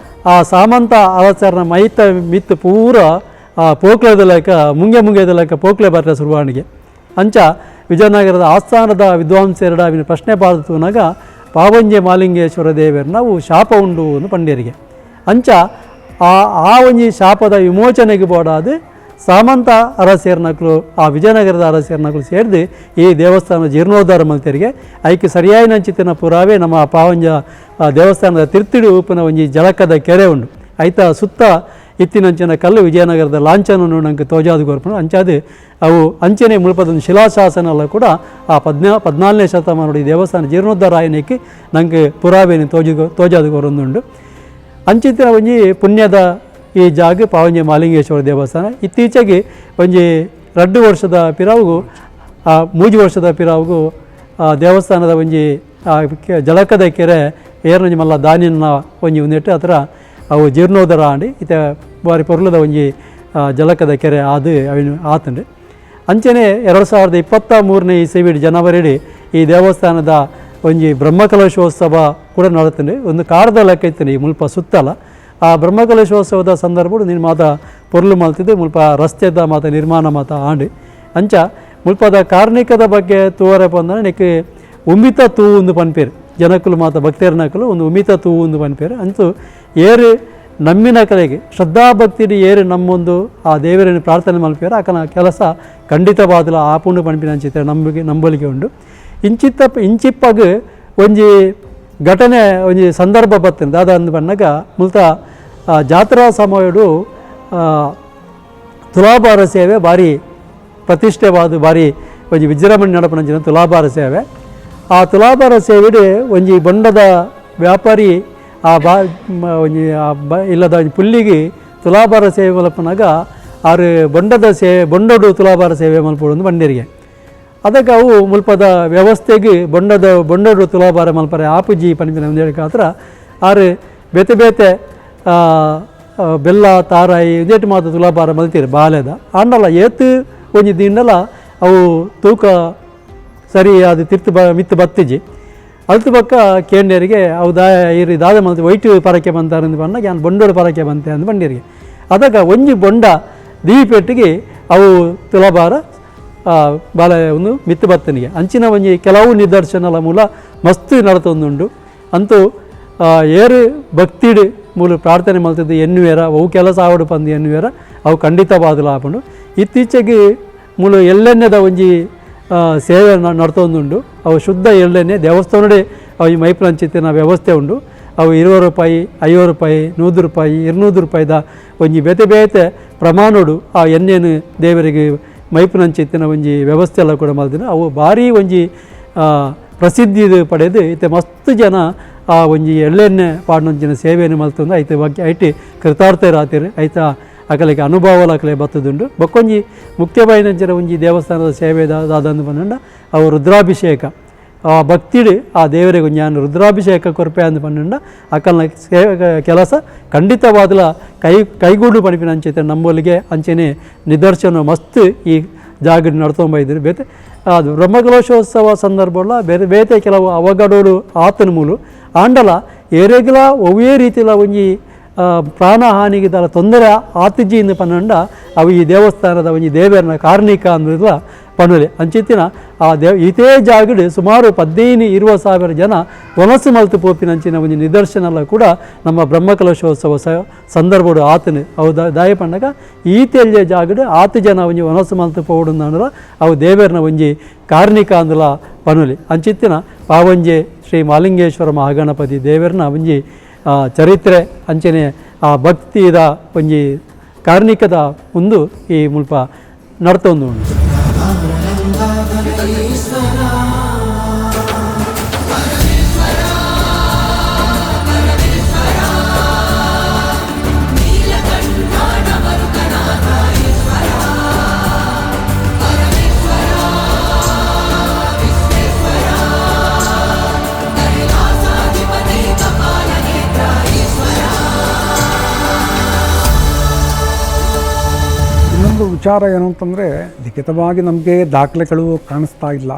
ಆ ಸಾಮಂತ ಅರಸರನ ಮೈತ ಮಿತ್ತು ಪೂರ ಪೋಕ್ಲೆದ ಲೆಕ್ಕ ಮುಂಗೆ ಲೆಕ್ಕ ಪೋಕ್ಲೆ ಬರ್ರೆ ಸುರುವಾಣಿಗೆ ಅಂಚ ವಿಜಯನಗರದ ಆಸ್ಥಾನದ ವಿದ್ವಾಂಸರಡ ಅವಿನ ಪ್ರಶ್ನೆ ಪಾದತುನಾಗ ಪಾವಂಜೆ ಮಾಲಿಂಗೇಶ್ವರ ದೇವರು ನಾವು ಶಾಪ ಉಂಡು ಒಂದು ಪಂಡೇರಿಗೆ ಅಂಚ ಆ ಒಂಜಿ ಶಾಪದ ವಿಮೋಚನೆಗೆ ಬೋಡಾದು ಸಾಮಂತ ಅರಸೇರ್ನಕಲು ಆ ವಿಜಯನಗರದ ಅರಸೇರ್ನಕಲು ಸೇರಿದು ಈ ದೇವಸ್ಥಾನ ಜೀರ್ಣೋದ್ಧಾರ ಮಲ್ತರಿಗೆ ಐಕೆ ಸರಿಯಾಗಿ ನಂಚಿತ್ತಿನ ಪುರಾವೆ ನಮ್ಮ ಪಾವಂಜ ದೇವಸ್ಥಾನದ ತಿರ್ತಿಡು ಉಪ್ಪಿನ ಒಂಜಿ ಜಳಕದ ಕೆರೆ ಉಂಡು ಐತ ಸುತ್ತ ಇತ್ತಿನಂಚಿನ ಕಲ್ಲು ವಿಜಯನಗರದ ಲಾಂಛನವನ್ನು ನಂಗೆ ತೋಜಾದು ಗೋರ್ಪಣೆ ಅಂಚಾದು ಅವು ಅಂಚನೆ ಮುಳುಪದೊಂದು ಶಿಲಾಶಾಸನ ಎಲ್ಲ ಕೂಡ ಆ 14ನೇ ಶತಮಾನದ ಈ ದೇವಸ್ಥಾನ ಜೀರ್ಣೋದ್ಧಾರ ಆಯನಕ್ಕೆ ನಂಗೆ ಪುರಾವೆನ ತೋಜಾದು ಗೋರೊಂದುಂಡು ಅಂಚಿತ್ತಿನ ಒಂಜಿ ಪುಣ್ಯದ ಈ ಜಾಗ ಪಾವಂಜೆ ಮಾಲಿಂಗೇಶ್ವರ ದೇವಸ್ಥಾನ ಇತ್ತೀಚೆಗೆ ಒಂಜಿ 2 ವರ್ಷದ ಪಿರಾವುಗೂ 3 ವರ್ಷದ ಪಿರಾವುಗೂ ದೇವಸ್ಥಾನದ ಒಂಜಿ ಜಳಕದ ಕೆರೆ ಏರ್ನಂಜಿ ಮಲ್ಲ ದಾನಿನ ಒಂಜಿ ಒಂದಿಟ್ಟು ಹತ್ರ ಅವು ಜೀರ್ಣೋದ್ಧಾರ ಆಂಡಿ ಇತ ಬಾರಿ ಪೊರ್ಲದ ಒಂಜಿ ಜಲಕದ ಕೆರೆ ಅದು ಅವಿನ ಆತಂಡ್ರಿ ಅಂಚನೆ 2023ನೇ ಇಸವಿ ಜನವರಿ ಈ ದೇವಸ್ಥಾನದ ಒಂಜಿ ಬ್ರಹ್ಮಕಲಶೋತ್ಸವ ಕೂಡ ನಡೀತಂಡ್ರಿ ಒಂದು ಕಾಡದ ಲೆಕ್ಕ ಇತ್ತು ಈ ಮುಲ್ಪ ಸುತ್ತಲ ಆ ಬ್ರಹ್ಮಕಲಶೋತ್ಸವದ ಸಂದರ್ಭ ನೀನು ಮಾತ ಪೊರ್ಲು ಮಲ್ತಿದ್ದು ಮುಲ್ಪ ರಸ್ತೆದ ಮಾತ ನಿರ್ಮಾಣ ಮಾತ ಆಂಡಿ ಅಂಚ ಮುಲ್ಪದ ಕಾರ್ಣಿಕದ ಬಗ್ಗೆ ತೂವರಪ್ಪ ಅಂದ್ರೆ ನೆಕ್ಕೆ ಉಮಿತ ತೂ ಒಂದು ಪನ್ಪೇರು ಜನಕ್ಕಲು ಮಾತ ಭಕ್ತರನಕ್ಕಲು ಒಂದು ಉಮಿತ ತೂ ಒಂದು ಪನ್ಪೇರು ಅಂತೂ ಏರು ನಮ್ಮಿನ ಕಲೆಗೆ ಶ್ರದ್ಧಾಭಕ್ತಿ ಏರು ನಮ್ಮೊಂದು ಆ ದೇವರನ್ನು ಪ್ರಾರ್ಥನೆ ಮಲ್ಪೇರು ಆಕನ ಕೆಲಸ ಖಂಡಿತವಾದಲ ಆಪುಂಡು ಪನ್ಪಿನ ಅಂಚಿತ ನಂಬಲಿಕೆ ಉಂಡು ಇಂಚಿಪ್ಪಾಗ ಒಂಜಿ ಘಟನೆ ಒಂಜಿ ಸಂದರ್ಭ ಬರ್ತದೆ ದಾದಂದು ಬಣ್ಣಗ ಮುಲ್ತ ಜಾತ್ರಾ ಸಮಯಡು ತುಲಾಭಾರ ಸೇವೆ ಭಾರಿ ಪ್ರತಿಷ್ಠೆವಾದ ಭಾರಿ ಒಂಜಿ ವಿಜೃಂಭಣೆ ನಡಪನಂಚಿನ ತುಲಾಭಾರ ಸೇವೆ ಆ ತುಲಾಭಾರ ಸೇವೆಡು ಒಂಜಿ ಬೊಂಡದ ವ್ಯಾಪಾರಿ ಆ ಒಂಜಿ ಇಲ್ಲದ ಪುಲ್ಲಿಗೆ ತುಲಾಭಾರ ಸೇವೆ ಮಲ್ಪನಾಗ ಆರು ಬೊಂಡಡು ತುಲಾಭಾರ ಸೇವೆ ಮಲ್ಪಡು ಬಂಡೇರಿಗೆ ಅದಕ್ಕೆ ಅವು ಮುಲ್ಪದ ವ್ಯವಸ್ಥೆಗೆ ಬೊಂಡಡು ತುಲಾಭಾರ ಮಲ್ಪರೆ ಆಪುಜಿ ಪನಿಪಿನ ಹತ್ರ ಆರು ಬೇತೆ ಬೇತೆ ಬೆಲ್ಲ ತಾರಾಯಿ ಇದೇಟು ಮಾತು ತುಲಾಭಾರ ಮಲ್ತೀರಿ ಬಾಲ್ಯದ ಆಂಡಲ ಏತು ಒಂಜಿ ದಿಂಡಲ ಅವು ತೂಕ ಸರಿ ಅದು ಮಿತ್ತು ಬತ್ತಿಜಿ ಅಲ್ತು ಪಕ್ಕ ಕೇಂದ್ರಿಗೆ ಅವು ದಾದ ಮಲ್ತಿ ವೈಟ್ ಪರಕೆ ಬಂತಾರೆ ಅಂದು ಬಂದಾಗ ನಾನು ಬೊಂಡೋಡು ಪರಕೆ ಬಂತೆ ಅಂದು ಬಂಡೀರಿಗೆ ಅದಕ್ಕೆ ಒಂಜಿ ಬೊಂಡ ದೀಪೆಟ್ಟಿಗೆ ಅವು ತುಲಾಭಾರ ಬಾಲ ಒಂದು ಮಿತ್ತು ಬತ್ತನಿಗೆ ಅಂಚಿನ ಒಂಜಿ ಕೆಲವು ನಿದರ್ಶನಲ ಮೂಲ ಮಸ್ತ್ ನಡತೊಂದುಂಡು ಅಂತೂ ಏರು ಭಕ್ತಿಡು ಮೂಲ ಪ್ರಾರ್ಥನೆ ಮಲ್ತಿದ್ದು ಎನ್ನುವೇರ ಅವು ಕೆಲಸ ಆವಡು ಪಂದು ಎನ್ನುವೇರ ಅವು ಖಂಡಿತವಾದಲು ಆಪುಂಡು ಇತ್ತೀಚೆಗೆ ಮೂಲ ಎಳ್ಳೆಣ್ಣೆದ ಒಂಜಿ ಸೇವೆ ನಡ್ತೊಂದುಂಡು ಅವು ಶುದ್ಧ ಎಳ್ಳೆಣ್ಣೆ ದೇವಸ್ಥಾನಡೆ ಅವು ಈ ಮೈಪ್ರಂಚಿತ್ತಿನ ವ್ಯವಸ್ಥೆ ಉಂಡು ಅವು 20 ರೂಪಾಯಿ 50 ರೂಪಾಯಿ 100 ರೂಪಾಯಿ 200 ರೂಪಾಯಿದ ಒಂಜಿ ಬೇತೆ ಬೇತೆ ಪ್ರಮಾಣಡು ಆ ಎಣ್ಣೆನು ದೇವರಿಗೆ ಮೈಪುನಂಚಿತ್ತಿನ ಒಂಜಿ ವ್ಯವಸ್ಥೆ ಎಲ್ಲ ಕೂಡ ಮಲ್ದಿನ ಅವು ಭಾರಿ ಒಂಜಿ ಪ್ರಸಿದ್ಧಿ ಪಡೆದು ಐತೆ ಮಸ್ತ್ ಜನ ಆ ಒಂಜಿ ಎಳ್ಳೆಣ್ಣೆ ಪಾಡ್ನಂಚಿನ ಸೇವೆಯನ್ನು ಮಲ್ತಂದು ಐತೆ ಬಗ್ಗೆ ಐಟಿ ಕೃತಾರ್ಥರಾತಿರು ಐತ ಅಕಲಿಗೆ ಅನುಭವಲ ಅಕಲೆ ಬತ್ತದುಂಡು ಬಕ್ಕೊಂಜಿ ಮುಖ್ಯಬಾಯಿನಂಚಿನ ಒಂಜಿ ದೇವಸ್ಥಾನದ ಸೇವೆ ದಾದಂದು ಬಂದಂಡ ಅವು ರುದ್ರಾಭಿಷೇಕ ಆ ಭಕ್ತಿಡು ಆ ದೇವರಿಗೆ ನಾನು ರುದ್ರಾಭಿಷೇಕ ಕೊರಪೆ ಅಂದು ಪಂಡ ಅಕಲ್ನ ಸೇವೆ ಕೆಲಸ ಖಂಡಿತವಾದಲ ಕೈಗೂಡು ಪಣಿಪಿನ ಅಂಚೈತೆ ನಂಬೋಲಿಗೆ ಅಂಚೆನೆ ನಿದರ್ಶನ ಮಸ್ತ್ ಈ ಜಾಗ ನಡ್ಕೊಂಬೈದ್ರು ಬೇತೆ ಅದು ಬ್ರಹ್ಮಕಲಶೋತ್ಸವ ಸಂದರ್ಭ ಬೇರೆ ಬೇತೆ ಕೆಲವು ಅವಘಡೋಡು ಆತನ ಮೂಲು ಆಂಡಲ ಏರೆಗಲ ಒವೇ ರೀತಿಲ ಒಂಜಿ ಪ್ರಾಣಹಾನಿಗೆ ತರ ತೊಂದರೆ ಆತಿಜಿಯಿಂದ ಪನ್ನಂಡ ಅವು ಈ ದೇವಸ್ಥಾನದ ಒಂಜಿ ದೇವರನ ಕಾರ್ಣಿಕ ಅಂದ್ರಲ್ಲ ಪನ್ನುಲೆ ಅಂಚಿತ್ತಿನ ಆ ಇದೇ ಜಾಗಡು ಸುಮಾರು 15-20 ಜನ ವನಸ್ಸು ಮಲ್ತು ಪೋಪಿನಂಚಿನ ಒಂದು ನಿದರ್ಶನ ಕೂಡ ನಮ್ಮ ಬ್ರಹ್ಮಕಲಶೋತ್ಸವ ಸಂದರ್ಭಡು ಆತನು ಅವು ದಾಯ ಪಂಡಗ ಈತೆಲ್ಯ ಜಾಗಡು 10 ಜನ ಒಂಜಿ ವನಸ್ಸು ಮಲ್ತು ಪೋಡು ಅಂದ್ರ ಅವು ದೇವರನ ಒಂಜಿ ಕಾರ್ಣಿಕ ಅಂದಲ ಪನ್ನುಲೆ ಅಂಚಿತ್ತಿನ ಪಾವಂಜೆ ಶ್ರೀ ಮಾಲಿಂಗೇಶ್ವರ ಮಹಾಗಣಪತಿ ದೇವರನ ಒಂಜಿ ಚರಿತ್ರೆ ಅಂಚನೆ ಆ ಭಕ್ತಿದ ಒಂಜಿ ಕಾರ್ಣಿಕದ ಒಂದು ಈ ಮುಲ್ಪ ನಡ್ತೊಂದು ಉಂಟು. ಇನ್ನೊಂದು ವಿಚಾರ ಏನು ಅಂತಂದರೆ ಲಿಖಿತವಾಗಿ ನಮಗೆ ದಾಖಲೆಗಳು ಕಾಣಿಸ್ತಾ ಇಲ್ಲ.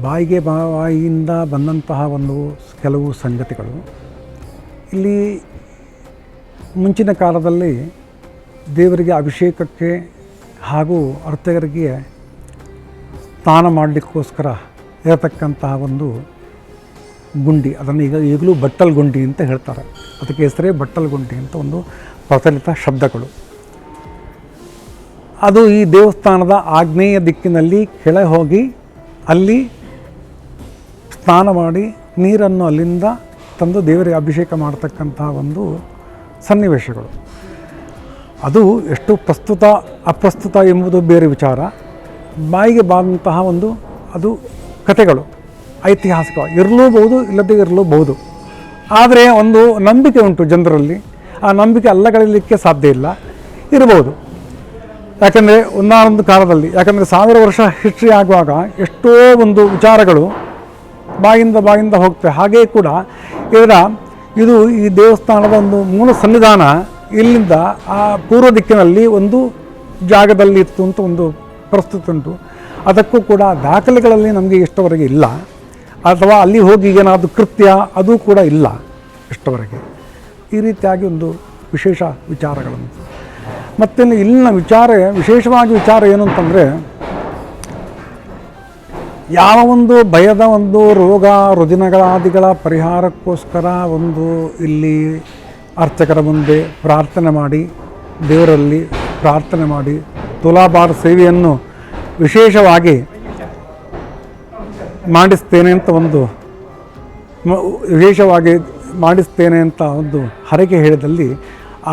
ಬಾಯಿಯಿಂದ ಬಂದಂತಹ ಒಂದು ಕೆಲವು ಸಂಗತಿಗಳು ಇಲ್ಲಿ ಮುಂಚಿನ ಕಾಲದಲ್ಲಿ ದೇವರಿಗೆ ಅಭಿಷೇಕಕ್ಕೆ ಹಾಗೂ ಅರ್ಚಕರಿಗೆ ಸ್ನಾನ ಮಾಡಲಿಕ್ಕೋಸ್ಕರ ಇರತಕ್ಕಂತಹ ಒಂದು ಗುಂಡಿ, ಅದನ್ನು ಈಗಲೂ ಬಟ್ಟಲ್ ಗುಂಡಿ ಅಂತ ಹೇಳ್ತಾರೆ. ಅದಕ್ಕೆ ಹೆಸರೇ ಬಟ್ಟಲ್ ಗುಂಡಿ ಅಂತ ಒಂದು ಪ್ರಚಲಿತ ಶಬ್ದಗಳು. ಅದು ಈ ದೇವಸ್ಥಾನದ ಆಗ್ನೇಯ ದಿಕ್ಕಿನಲ್ಲಿ ಕೆಳ ಹೋಗಿ ಅಲ್ಲಿ ಸ್ನಾನ ಮಾಡಿ ನೀರನ್ನು ಅಲ್ಲಿಂದ ತಂದು ದೇವರಿಗೆ ಅಭಿಷೇಕ ಮಾಡತಕ್ಕಂತಹ ಒಂದು ಸನ್ನಿವೇಶಗಳು. ಅದು ಎಷ್ಟು ಪ್ರಸ್ತುತ ಅಪ್ರಸ್ತುತ ಎಂಬುದು ಬೇರೆ ವಿಚಾರ. ಬಾಯಿಗೆ ಬಾದಂತಹ ಒಂದು ಅದು ಕಥೆಗಳು ಐತಿಹಾಸಿಕ ಇರಲೂಬಹುದು, ಇಲ್ಲದೇ ಇರಲೂಬಹುದು. ಆದರೆ ಒಂದು ನಂಬಿಕೆ ಉಂಟು ಜನರಲ್ಲಿ. ಆ ನಂಬಿಕೆ ಅಲ್ಲಗಳೆಯಲಿಕ್ಕೆ ಸಾಧ್ಯ ಇಲ್ಲ, ಇರಬಹುದು. ಯಾಕಂದರೆ ಒಂದಾನೊಂದು ಕಾಲದಲ್ಲಿ, ಯಾಕಂದರೆ 1000 ವರ್ಷ ಹಿಸ್ಟ್ರಿ ಆಗುವಾಗ ಎಷ್ಟೋ ಒಂದು ವಿಚಾರಗಳು ಬಾಯಿಂದ ಹೋಗ್ತವೆ. ಹಾಗೆಯೇ ಕೂಡ ಇದು ಈ ದೇವಸ್ಥಾನದ ಒಂದು ಮೂಲ ಸನ್ನಿಧಾನ ಇಲ್ಲಿಂದ ಆ ಪೂರ್ವ ದಿಕ್ಕಿನಲ್ಲಿ ಒಂದು ಜಾಗದಲ್ಲಿ ಇತ್ತು ಅಂತ ಒಂದು ಪ್ರಸ್ತುತ ಉಂಟು. ಅದಕ್ಕೂ ಕೂಡ ದಾಖಲೆಗಳಲ್ಲಿ ನಮಗೆ ಇಷ್ಟವರೆಗೆ ಇಲ್ಲ, ಅಥವಾ ಅಲ್ಲಿ ಹೋಗಿ ಏನಾದರೂ ಕೃತ್ಯ ಅದು ಕೂಡ ಇಲ್ಲ ಇಷ್ಟವರೆಗೆ. ಈ ರೀತಿಯಾಗಿ ಒಂದು ವಿಶೇಷ ವಿಚಾರಗಳನ್ನು. ಮತ್ತು ಇಲ್ಲಿನ ವಿಶೇಷವಾಗಿ ವಿಚಾರ ಏನು ಅಂತಂದರೆ, ಯಾವ ಒಂದು ಭಯದ ಒಂದು ರೋಗ ರುಜಿನಗಳಾದಿಗಳ ಪರಿಹಾರಕ್ಕೋಸ್ಕರ ಒಂದು ಇಲ್ಲಿ ಅರ್ಚಕರ ಮುಂದೆ ಪ್ರಾರ್ಥನೆ ಮಾಡಿ, ದೇವರಲ್ಲಿ ಪ್ರಾರ್ಥನೆ ಮಾಡಿ ತುಲಾಭಾರ ಸೇವೆಯನ್ನು ವಿಶೇಷವಾಗಿ ಮಾಡಿಸ್ತೇನೆ ಅಂತ ಒಂದು ಹರಕೆ ಹೇಳಿದಲ್ಲಿ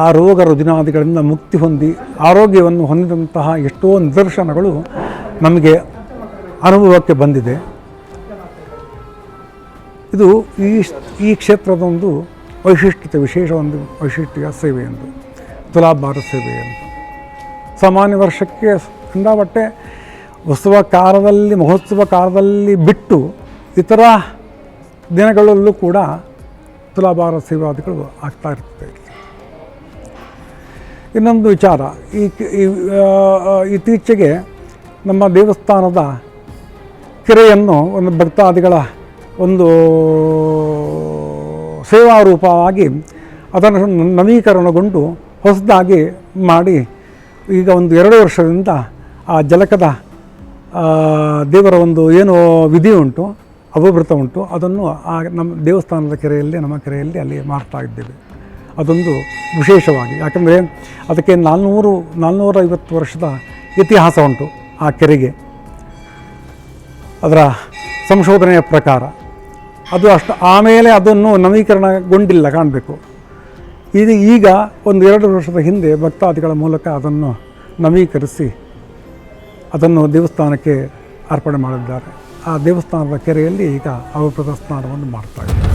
ಆ ರೋಗ ರುಜಿನಾದಿಗಳಿಂದ ಮುಕ್ತಿ ಹೊಂದಿ ಆರೋಗ್ಯವನ್ನು ಹೊಂದಿದಂತಹ ಎಷ್ಟೋ ನಿದರ್ಶನಗಳು ನಮಗೆ ಅನುಭವಕ್ಕೆ ಬಂದಿದೆ. ಇದು ಈ ಕ್ಷೇತ್ರದ ಒಂದು ವಿಶೇಷ ಒಂದು ವೈಶಿಷ್ಟ್ಯ ಸೇವೆ ಎಂದು, ತುಲಾಭಾರ ಸೇವೆ ಎಂದು. ಸಾಮಾನ್ಯ ವರ್ಷಕ್ಕೆ ಸಿಕ್ಕಾಪಟ್ಟೆ ಮಹೋತ್ಸವ ಕಾಲದಲ್ಲಿ ಬಿಟ್ಟು ಇತರ ದಿನಗಳಲ್ಲೂ ಕೂಡ ತುಲಾಭಾರ ಸೇವಾದಿಗಳು ಆಗ್ತಾ ಇರ್ತದೆ. ಇನ್ನೊಂದು ವಿಚಾರ, ಇತ್ತೀಚೆಗೆ ನಮ್ಮ ದೇವಸ್ಥಾನದ ಕೆರೆಯನ್ನು ಒಂದು ಭಕ್ತಾದಿಗಳ ಒಂದು ಸೇವಾರೂಪವಾಗಿ ಅದನ್ನು ನವೀಕರಣಗೊಂಡು ಹೊಸದಾಗಿ ಮಾಡಿ ಈಗ ಒಂದು 2 ವರ್ಷದಿಂದ ಆ ಜಲಕದ ದೇವರ ಒಂದು ಏನು ವಿಧಿ ಉಂಟು, ಅವಭೃತ ಉಂಟು, ಅದನ್ನು ನಮ್ಮ ದೇವಸ್ಥಾನದ ನಮ್ಮ ಕೆರೆಯಲ್ಲಿ ಅಲ್ಲಿ ಮಾಡ್ತಾ ಇದ್ದೇವೆ. ಅದೊಂದು ವಿಶೇಷವಾಗಿ, ಯಾಕಂದರೆ ಅದಕ್ಕೆ 450 ವರ್ಷದ ಇತಿಹಾಸ ಉಂಟು ಆ ಕೆರೆಗೆ. ಅದರ ಸಂಶೋಧನೆಯ ಪ್ರಕಾರ ಅದು ಅಷ್ಟು ಆಮೇಲೆ ಅದನ್ನು ನವೀಕರಣಗೊಂಡಿಲ್ಲ ಕಾಣಬೇಕು. ಈಗ ಒಂದು 2 ವರ್ಷದ ಹಿಂದೆ ಭಕ್ತಾದಿಗಳ ಮೂಲಕ ಅದನ್ನು ನವೀಕರಿಸಿ ಅದನ್ನು ದೇವಸ್ಥಾನಕ್ಕೆ ಅರ್ಪಣೆ ಮಾಡಿದ್ದಾರೆ. ಆ ದೇವಸ್ಥಾನದ ಕೆರೆಯಲ್ಲಿ ಈಗ ಅವಭೃತ ಸ್ನಾನವನ್ನು ಮಾಡ್ತಾ ಇದ್ದಾರೆ.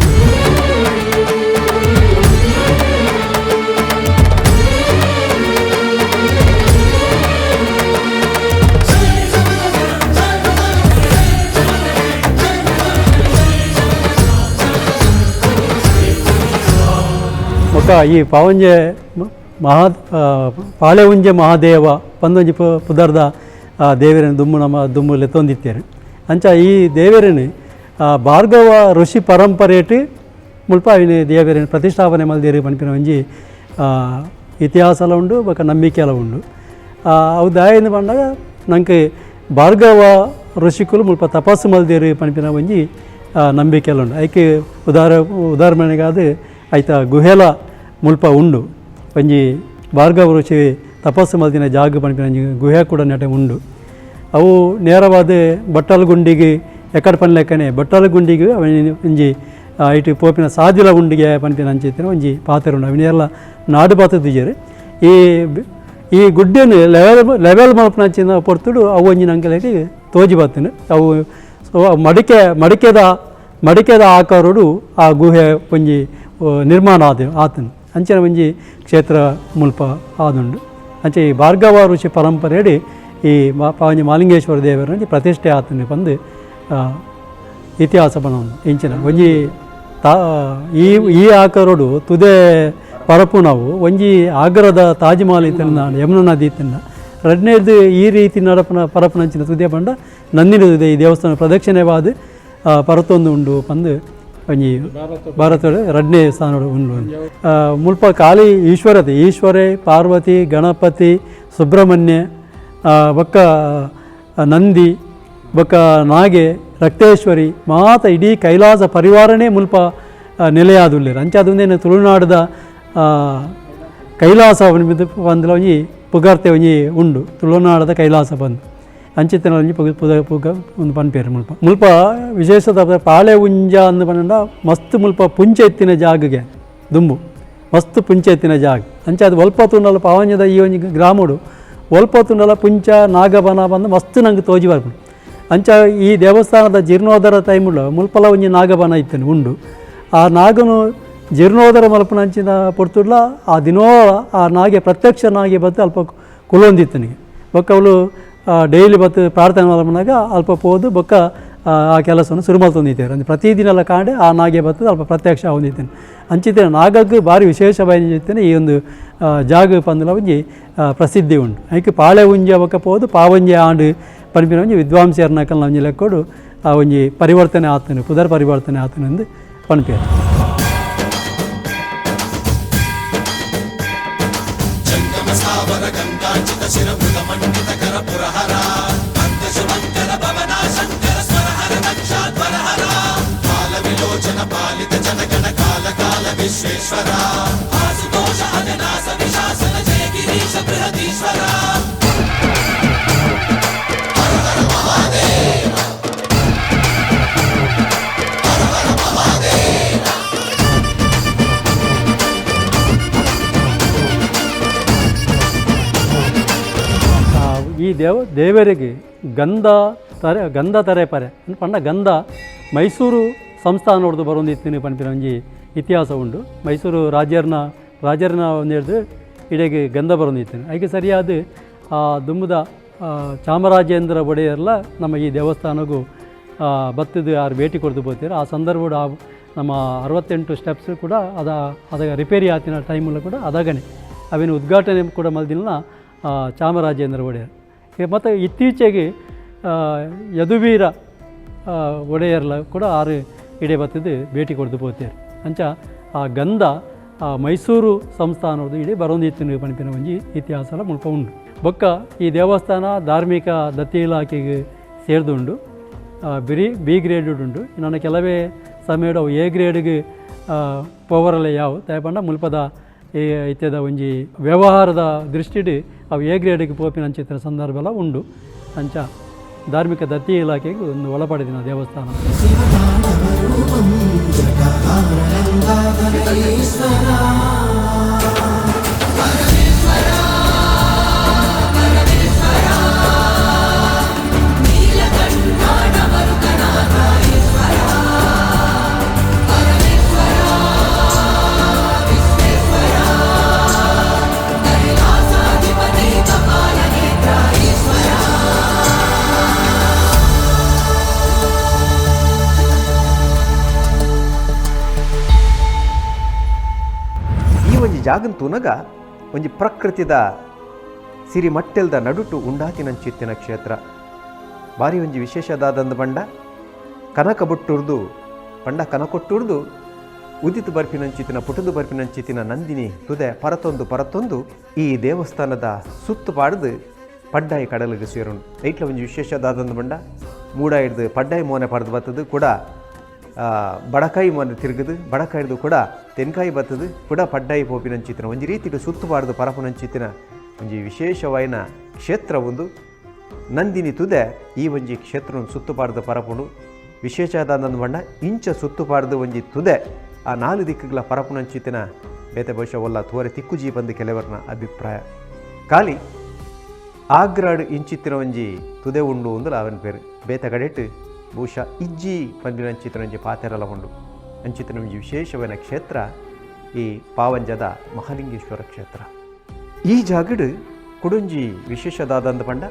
ಈ ಪಾವಂಜೆ ಪಾಳೆ ಉಂಜೆ ಮಹಾದೇವ ಪಂದೊಂಜಿ ಪುದರ್ದ ದೇವರನ್ನು ದುಮ್ಮುಲೆ ತೊಂದಿತ್ತೇನೆ ಅಂಚ ಈ ದೇವರನ್ನು ಭಾರ್ಗವ ಋಷಿ ಪರಂಪರೆಟ್ ಮುಲ್ಪ ಅವಿನ ದೇವರನ್ನು ಪ್ರತಿಷ್ಠಾಪನೆ ಮಲ್ದೇರಿ ಪಂಪಿನ ಒಂಜಿ ಇತಿಹಾಸ ಉಂಡು ಬೊಕ ನಂಬಿಕೆ ಎಲ್ಲ ಉಂಡು. ಅವು ದಾಯಂದು ಬಂದಾಗ ನಂಗೆ ಭಾರ್ಗವ ಋಷಿಕುಲು ಮುಲ್ಪ ತಪಸ್ಸು ಮಲ್ದೇರಿ ಪಂಪಿನ ಒಂಜಿ ನಂಬಿಕೆ ಎಲ್ಲ ಉಂಡು. ಐಕೆ ಉದಾಹರಣೆಗಾದ ಐತ ಗುಹೆಲ ಮುಲ್ಪ ಉಂಡು ಒಂಜಿ ಭಾರ್ಗವ ಋಷಿ ತಪಸ್ಸು ಮಲ್ದಿನ ಜಾಗ ಪಂಪಿನ ಗುಹೆ ಕೂಡ ನೆಟೆ ಉಂಡು. ಅವು ನೇರವಾದ ಬಟ್ಟಲಗುಂಡಿಗೆ ಎಕ್ಕಡ ಪನ್ಲೆಕ್ಕನೆ ಬಟ್ಟಲಗುಂಡಿಗೆ ಒಂಜಿ ಐಟು ಪೋಪಿನ ಸಾದಿಲ ಗುಂಡಿಗೆ ಪಂಪಿನ ಅಂಚಿತ್ತಿನ ಒಂಜಿ ಪಾತ್ರೆ ಉಂಡು. ಅವನ್ನೆಲ್ಲ ನಾಡು ಪಾತ್ರದಿಜರು ಈ ಗುಡ್ಡೆನು ಲೆವೆಲ್ ಮಲ್ಪನಂಚಿನ ಪೊರ್ತುಡು ಅವು ಒಂಜಿ ನಂಗೆ ತೋಜಿ ಬರ್ತೇನೆ. ಅವು ಮಡಿಕೆದ ಆಕಾರಡು ಆ ಗುಹೆ ಒಂಜಿ ನಿರ್ಮಾಣ ಆತನು ಅಂಚಿನ ಒಂಜಿ ಕ್ಷೇತ್ರ ಮುಲ್ಪ ಆದುಂಡು. ಅಂಚೆ ಈ ಭಾರ್ಗವ ಋಷಿ ಪರಂಪರೆಯಡಿ ಈ ಪಾವಂಜಿ ಮಾಲಿಂಗೇಶ್ವರ ದೇವರ ಪ್ರತಿಷ್ಠೆ ಆತನ ಬಂದು ಇತಿಹಾಸ ಬನವನು ಇಂಚಿನ ಒಂಜಿ ಈ ಆಕಾರಡು ತುದೆ ಪರಪು ನಾವು ಒಂಜಿ ಆಗ್ರದ ತಾಜ್ಮಹಲ್ ಇತ್ತಿನ ಯಮುನಾ ನದಿ ಇತ್ತಿನ ರಡ್ನೇದು ಈ ರೀತಿ ಪರಪನಂಚಿನ ತುದೆ ಬಂಡ ನಂದಿನ ತುದೆ ಈ ದೇವಸ್ಥಾನ ಪ್ರದಕ್ಷಿಣೆವಾದ ಪರತೊಂದು ಉಂಡು ಬಂದು ಒಂಜಿ ಭಾರತದ ರಡ್ನೇ ಸ್ಥಾನ ಉಂಡು. ಮುಲ್ಪ ಖಾಲಿ ಈಶ್ವರೇ ಪಾರ್ವತಿ ಗಣಪತಿ ಸುಬ್ರಹ್ಮಣ್ಯ ಬೊಕ್ಕ ನಂದಿ ಬೊಕ್ಕ ನಾಗೆ ರಕ್ತೇಶ್ವರಿ ಮಾತ ಇಡೀ ಕೈಲಾಸ ಪರಿವಾರನೇ ಮುಲ್ಪ ನೆಲೆಯಾದುಲ್ಲೇರು. ಅಂಚೆ ಅದೊಂದೇನು ತುಳುನಾಡದ ಕೈಲಾಸ ಬಂದಲ ಒಂಜಿ ಪುಗಾರ್ತೆ ಒಂಜಿ ಉಂಡು ತುಳುನಾಡದ ಕೈಲಾಸ ಬಂದು ಅಂಚಿತ್ತಿನ ಒಂಜಿ ಪುಗ ಒಂದು ಪನ್ಪೇರು ಮುಲ್ಪ ವಿಶೇಷದ ಪಾಳೆ ಉಂಜ ಅಂದು ಪಂಡ ಮಸ್ತ್ ಮುಲ್ಪ ಪುಂಚೆ ಎತ್ತಿನ ಜಾಗಗೆ ದುಂಬು ಮಸ್ತ್ ಪುಂಚೆ ಎತ್ತಿನ ಜಾಗ. ಅಂಚೆ ಅದು ಒಲ್ಪ ತುಂಡಲ ಪಾವಂಜದ ಈ ಒಂಜಿ ಗ್ರಾಮಡು ಒಲ್ಪ ತುಂಡಲ ಪುಂಚ ನಾಗಬನ ಬಂದು ಮಸ್ತ್ ನಂಗೆ ತೋಜಿ ಬರ್ಬೋದು. ಅಂಚ ಈ ದೇವಸ್ಥಾನದ ಜೀರ್ಣೋದ್ಧಾರ ಟೈಮುಳ್ಳ ಮುಲ್ಪಲ ಒಂಜಿ ನಾಗಬನ ಇತ್ತೇನೆ ಉಂಡು. ಆ ನಾಗನು ಜೀರ್ಣೋದ್ಧಾರ ಮಲ್ಪನ ಅಂಚಿನ ಪೊರ್ತುಡ್ಲ ಆ ದಿನೋ ಆ ನಾಗೆ ಪ್ರತ್ಯಕ್ಷ ನಾಗೆ ಬತ್ತು ಅಲ್ಪ ಕುಲೊಂದಿತ್ತನಿಗೆ ಬೊಕ್ಕ ಅವಳು ಡೈಲಿ ಬತ್ತು ಪ್ರಾರ್ಥನೆ ಮಲ್ಪನಾಗ ಅಲ್ಪ ಪೋದು ಬೊಕ್ಕ ಆ ಕೆಲಸವನ್ನು ಶುರು ಮಾಡ್ತೊಂದಿದ್ದೇವೆ ಅಂದರೆ ಪ್ರತಿದಿನ ಕಾಂಡೆ ಆ ನಾಗೆ ಬರ್ತದೆ ಅಲ್ಪ ಪ್ರತ್ಯಕ್ಷ ಹೊಂದಿದ್ದೇನೆ ಅಂಚಿದ್ದೇನೆ ನಾಗಕ್ಕೆ ಭಾರಿ ವಿಶೇಷವಾಗಿ ಈ ಒಂದು ಜಾಗ ಪಂದಲ ಒಂಜಿ ಪ್ರಸಿದ್ಧಿ ಉಂಟು ಅದಕ್ಕೆ ಪಾಳೆ ಉಂಜಿ ಅವಕ್కపోదు ಪಾವಂಜಿ ಆಂಡು ಪಂಪಿನ ಒಂಜಿ ವಿದ್ವಾಂಸರ್ನಕಲ್ನ ಒಂಜಿ ಲೆಕ್ಕೋಡು ಆ ಒಂಜಿ ಪರಿವರ್ತನೆ ಆತನು ಪುದರ್ ಪರಿವರ್ತನೆ ಆತನು ಎಂದು ಪಂಪೇರು ವಿಶ್ವೇಶ್ವರ ಆಸುತೋಷ ಅವಿನಾಶ ವಿಶಾಸನ ಜಯ ಗಿರೀಶ ಬೃಹದೀಶ್ವರ ಹರ ಹರ ಮಹಾದೇವ ಹರ ಹರ ಮಹಾದೇವ ಈ ದೇವರಿಗೆ ಗಂಧ ತರೆ ಪರೆ ಪಂಡ ಗಂಧ ಮೈಸೂರು ಸಂಸ್ಥಾನೋಡ್ದು ಬರೋಂದಿತ್ತು ಪಂಪಿನ ಒಂಜಿ ಇತಿಹಾಸ ಉಂಡು ಮೈಸೂರು ರಾಜರ್ನ ಒಂದು ಹೇಳಿದ್ರೆ ಇಡೆಗೆ ಗಂಧ ಬರೋಂದಿತ್ತು ಅದಕ್ಕೆ ಸರಿಯಾದ ದುಂಬುದ ಚಾಮರಾಜೇಂದ್ರ ಒಡೆಯರ್ಲ ನಮ್ಮ ಈ ದೇವಸ್ಥಾನಗೂ ಬತ್ತದು ಯಾರು ಭೇಟಿ ಕೊಡ್ದು ಬೋತೀರ ಆ ಸಂದರ್ಭ ನಮ್ಮ 68 ಸ್ಟೆಪ್ಸ್ ಕೂಡ ಅದ ರಿಪೇರಿ ಆತಿನ ಟೈಮಲ್ಲಿ ಕೂಡ ಅದಾಗನೆ ಅವಿನ ಉದ್ಘಾಟನೆ ಕೂಡ ಮಲ್ದಿನ ಚಾಮರಾಜೇಂದ್ರ ಒಡೆಯರ್ ಮತ್ತು ಇತ್ತೀಚೆಗೆ ಯದುವೀರ ಒಡೆಯರ್ಲ ಕೂಡ ಆರು ಇಡೆ ಬತ್ತದು ಭೇಟಿ ಕೊಡ್ದು ಬೋತೀರು ಅಂಚ ಆ ಗಂಧ ಮೈಸೂರು ಸಂಸ್ಥಾನದ ಇಡೀ ಬರೋಂದಿತ್ತು ಪಂಪಿನ ಒಂಜಿ ಇತಿಹಾಸ ಮುಲ್ಪ ಉಂಡು ಬೊಕ್ಕ ಈ ದೇವಸ್ಥಾನ ಧಾರ್ಮಿಕ ದತ್ತಿ ಇಲಾಖೆಗೆ ಸೇರಿದುಂಡು ಬಿ ಗ್ರೇಡ್ ಉಂಡು ನನ್ನ ಕೆಲವೇ ಸಮಯದ ಅವು ಎ ಗ್ರೇಡ್ಗೆ ಪೋವರಲ್ಲ ಯಾವ ತಯಪಂಡ ಮುಲ್ಪದ ಇತ್ಯದ ಒಂಜಿ ವ್ಯವಹಾರದ ದೃಷ್ಟಿಡು ಅವು ಎ ಗ್ರೇಡ್ಗೆ ಪೋಪಿನ ಅಂಚಿನ ಸಂದರ್ಭ ಉಂಡು ಅಂಚ ಧಾರ್ಮಿಕ ದತ್ತಿ ಇಲಾಖೆಗೆ ಒಂದು ಒಳಪಡಿದಿನ ದೇವಸ್ಥಾನ ಜಾಗನ್ ತೂನಗ ಒಂಜಿ ಪ್ರಕೃತಿದ ಸಿರಿ ಮಟ್ಟೆಲ್ದ ನಡುಟು ಉಂಡಾತಿನಂಚಿತ್ತಿನ ಕ್ಷೇತ್ರ ಬಾರಿ ಒಂಜಿ ವಿಶೇಷದಾದಂದು ಬಂಡ ಕನಕ ಬುಟ್ಟುರ್ದು ಪಂಡ ಕನಕೊಟ್ಟುರ್ದು ಉದಿತು ಬರ್ಪಿನಂಚಿತ್ತಿನ ಪುಟದು ಬರ್ಪಿನಂಚಿತ್ತಿನ ನಂದಿನಿ ತುದೆ ಪರತೊಂದು ಈ ದೇವಸ್ಥಾನದ ಸುತ್ತು ಪಾಡ್ದು ಪಡ್ಡಾಯಿ ಕಡಲಿಗೆ ಸೇರುಂಡು ಐಟ್ಲ ಒಂಜಿ ವಿಶೇಷದಾದಂದು ಬಂಡ ಮೂಡ ಹಿಡ್ದು ಪಡ್ಡಾಯಿ ಮೋನೆ ಪಡೆದು ಬರ್ತದು ಕೂಡ ಬಡಕಾಯಿ ಮನೆ ತಿರುಗದು ಬಡಕಾಯಿದು ಕೂಡ ತೆನ್ಕಾಯಿ ಬತ್ತದು ಕೂಡ ಪಡ್ಡಾಯಿ ಪೋಪಿನಂಚಿತ್ತಿನ ಒಂಜಿ ರೀತಿಗೆ ಸುತ್ತುಬಾರ್ದು ಪರಪುನಂಚಿತ್ತಿನ ಒಂಜಿ ವಿಶೇಷವಾಯಿನ ಕ್ಷೇತ್ರ ಒಂದು ನಂದಿನಿ ತುದೆ ಈ ಒಂಜಿ ಕ್ಷೇತ್ರವನ್ನು ಸುತ್ತುಬಾರ್ದು ಪರಪುಡು ವಿಶೇಷವಾದಂದು ಬಣ್ಣ ಇಂಚ ಸುತ್ತುಬಾರ್ದು ಒಂಜಿ ತುದೆ ಆ 4 ದಿಕ್ಕುಗಳ ಪರಪುನಂಚಿತ್ತಿನ ಬೇತೆ ಬಹುಶಃ ಒಲ್ಲ ತೋರೆ ತಿಕ್ಕುಜಿ ಬಂದು ಕೆಲವರನ್ನ ಅಭಿಪ್ರಾಯ ಖಾಲಿ ಆಗ್ರಾಡ್ ಇಂಚಿತ್ತಿನ ಒಂಜಿ ತುದೆ ಉಂಡು ಒಂದು ಅವನ ಪೇರು ಬೇತೆ ಕಡೆಟ್ಟು ಬಹುಶಃ ಇಜ್ಜಿ ಪಂಡಿನ ಅಂಚಿತ್ತಿನ ಒಂಜಿ ಪಾತೆರಲ ಉಂಡು ಅಂಚಿತ್ತಿನ ಒಂಜಿ ವಿಶೇಷವಾದ ಕ್ಷೇತ್ರ ಈ ಪಾವಂಜದ ಮಹಾಲಿಂಗೇಶ್ವರ ಕ್ಷೇತ್ರ ಈ ಜಾಗಡು ಕುಡೊಂಜಿ ವಿಶೇಷದಾದಂದು ಪಂಡ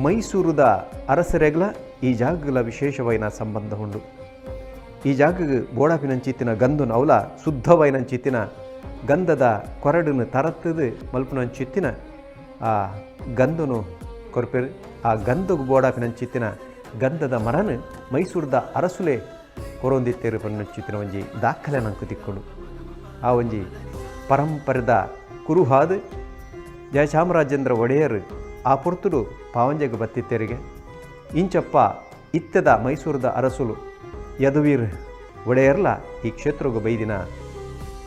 ಮೈಸೂರುದ ಅರಸರೆಗ್ಲ ಈ ಜಾಗಗಳ ವಿಶೇಷವಾಯಿನ ಸಂಬಂಧ ಉಂಡು ಈ ಜಾಗಗೆ ಬೋಡಾಪಿನಂಚಿತ್ತಿನ ಗಂಧನ ಅವಲ ಶುದ್ಧವಾಯಿನಂಚಿತ್ತಿನ ಗಂಧದ ಕೊರಡನ್ನು ತರತ್ತದು ಮಲ್ಪನಂಚಿತ್ತಿನ ಆ ಗಂಧನು ಕೊರ್ಪೆರು ಆ ಗಂಧಗು ಬೋಡಾಪಿನಂಚಿತ್ತಿನ ಗಂಧದ ಮರನು ಮೈಸೂರದ ಅರಸುಲೆ ಕೊರೊಂದಿತ್ತೇರು ಪನ್ನಚ್ಚಿತ್ತಿನ ಒಂಜಿ ದಾಖಲೆ ನಂಕು ತಿಕ್ಕೊಂಡು ಆ ಒಂಜಿ ಪರಂಪರೆದ ಕುರುಹಾದ ಜಯಚಾಮರಾಜೇಂದ್ರ ಒಡೆಯರ್ ಆ ಪೊರ್ತುಡು ಪಾವಂಜೆಗೆ ಬತ್ತಿತ್ತೇರಿಗೆ ಇಂಚಪ್ಪ ಇತ್ತದ ಮೈಸೂರದ ಅರಸುಲು ಯದುವೀರ್ ಒಡೆಯರ್ಲ ಈ ಕ್ಷೇತ್ರಗೂ ಬೈದಿನ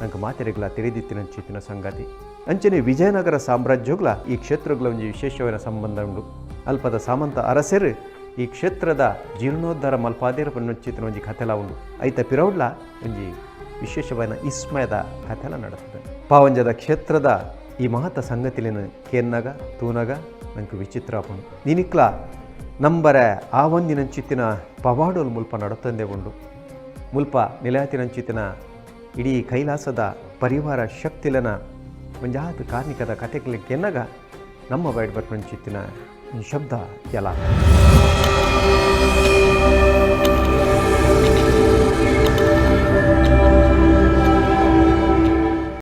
ನಂಗೆ ಮಾತೆರೆಗ್ಲ ತಿಳಿದಿತ್ತಿನಂಚಿತ್ತಿನ ಸಂಗತಿ ಅಂಚನೆ ವಿಜಯನಗರ ಸಾಮ್ರಾಜ್ಯಗಳ ಈ ಕ್ಷೇತ್ರಗಳ ಒಂಜಿ ವಿಶೇಷವಾದ ಸಂಬಂಧ ಉಂಡು ಅಲ್ಪದ ಸಾಮಂತ ಅರಸರು ಈ ಕ್ಷೇತ್ರದ ಜೀರ್ಣೋದ್ಧಾರ ಮಲ್ಪಾದೇರ ಪನ್ನೊಚ್ಚಿತ್ತಿನ ಒಂಜಿ ಕಥೆಲ ಉಂಡು ಐತ ಪಿರೌಡ್ಲ ಒಂಜಿ ವಿಶೇಷವಾದ ಇಸ್ಮಯದ ಕಥೆಲ ನಡುತ್ತದೆ ಪಾವಂಜದ ಕ್ಷೇತ್ರದ ಈ ಮಹತ್ತ ಸಂಗತಿಲಿನ ಕೇನ್ನಗ ತೂನಗ ನಂಗೆ ವಿಚಿತ್ರ ಆಪುಂಡು ನಿನಿಕ್ಲ ನಂಬರೆ ಆ ಒಂದಿನಂಚಿತ್ತಿನ ಪವಾಡೋಲ್ ಮುಲ್ಪ ನಡುತ್ತಂದೇ ಉಂಡು ಮುಲ್ಪ ನಿಲಯತಿನಂಚಿತ್ತಿನ ಇಡೀ ಕೈಲಾಸದ ಪರಿವಾರ ಶಕ್ತಿಲನ ಒಂಜಾತ್ ಕಾರ್ಮಿಕದ ಕಥೆಗಳಿಗೆ ಕೆನ್ನಗ ನಮ್ಮ ಬೈಡ್ ಬರ್ಪಂಚಿತ್ತಿನ ಶಬ್ದ ಎಲ್ಲ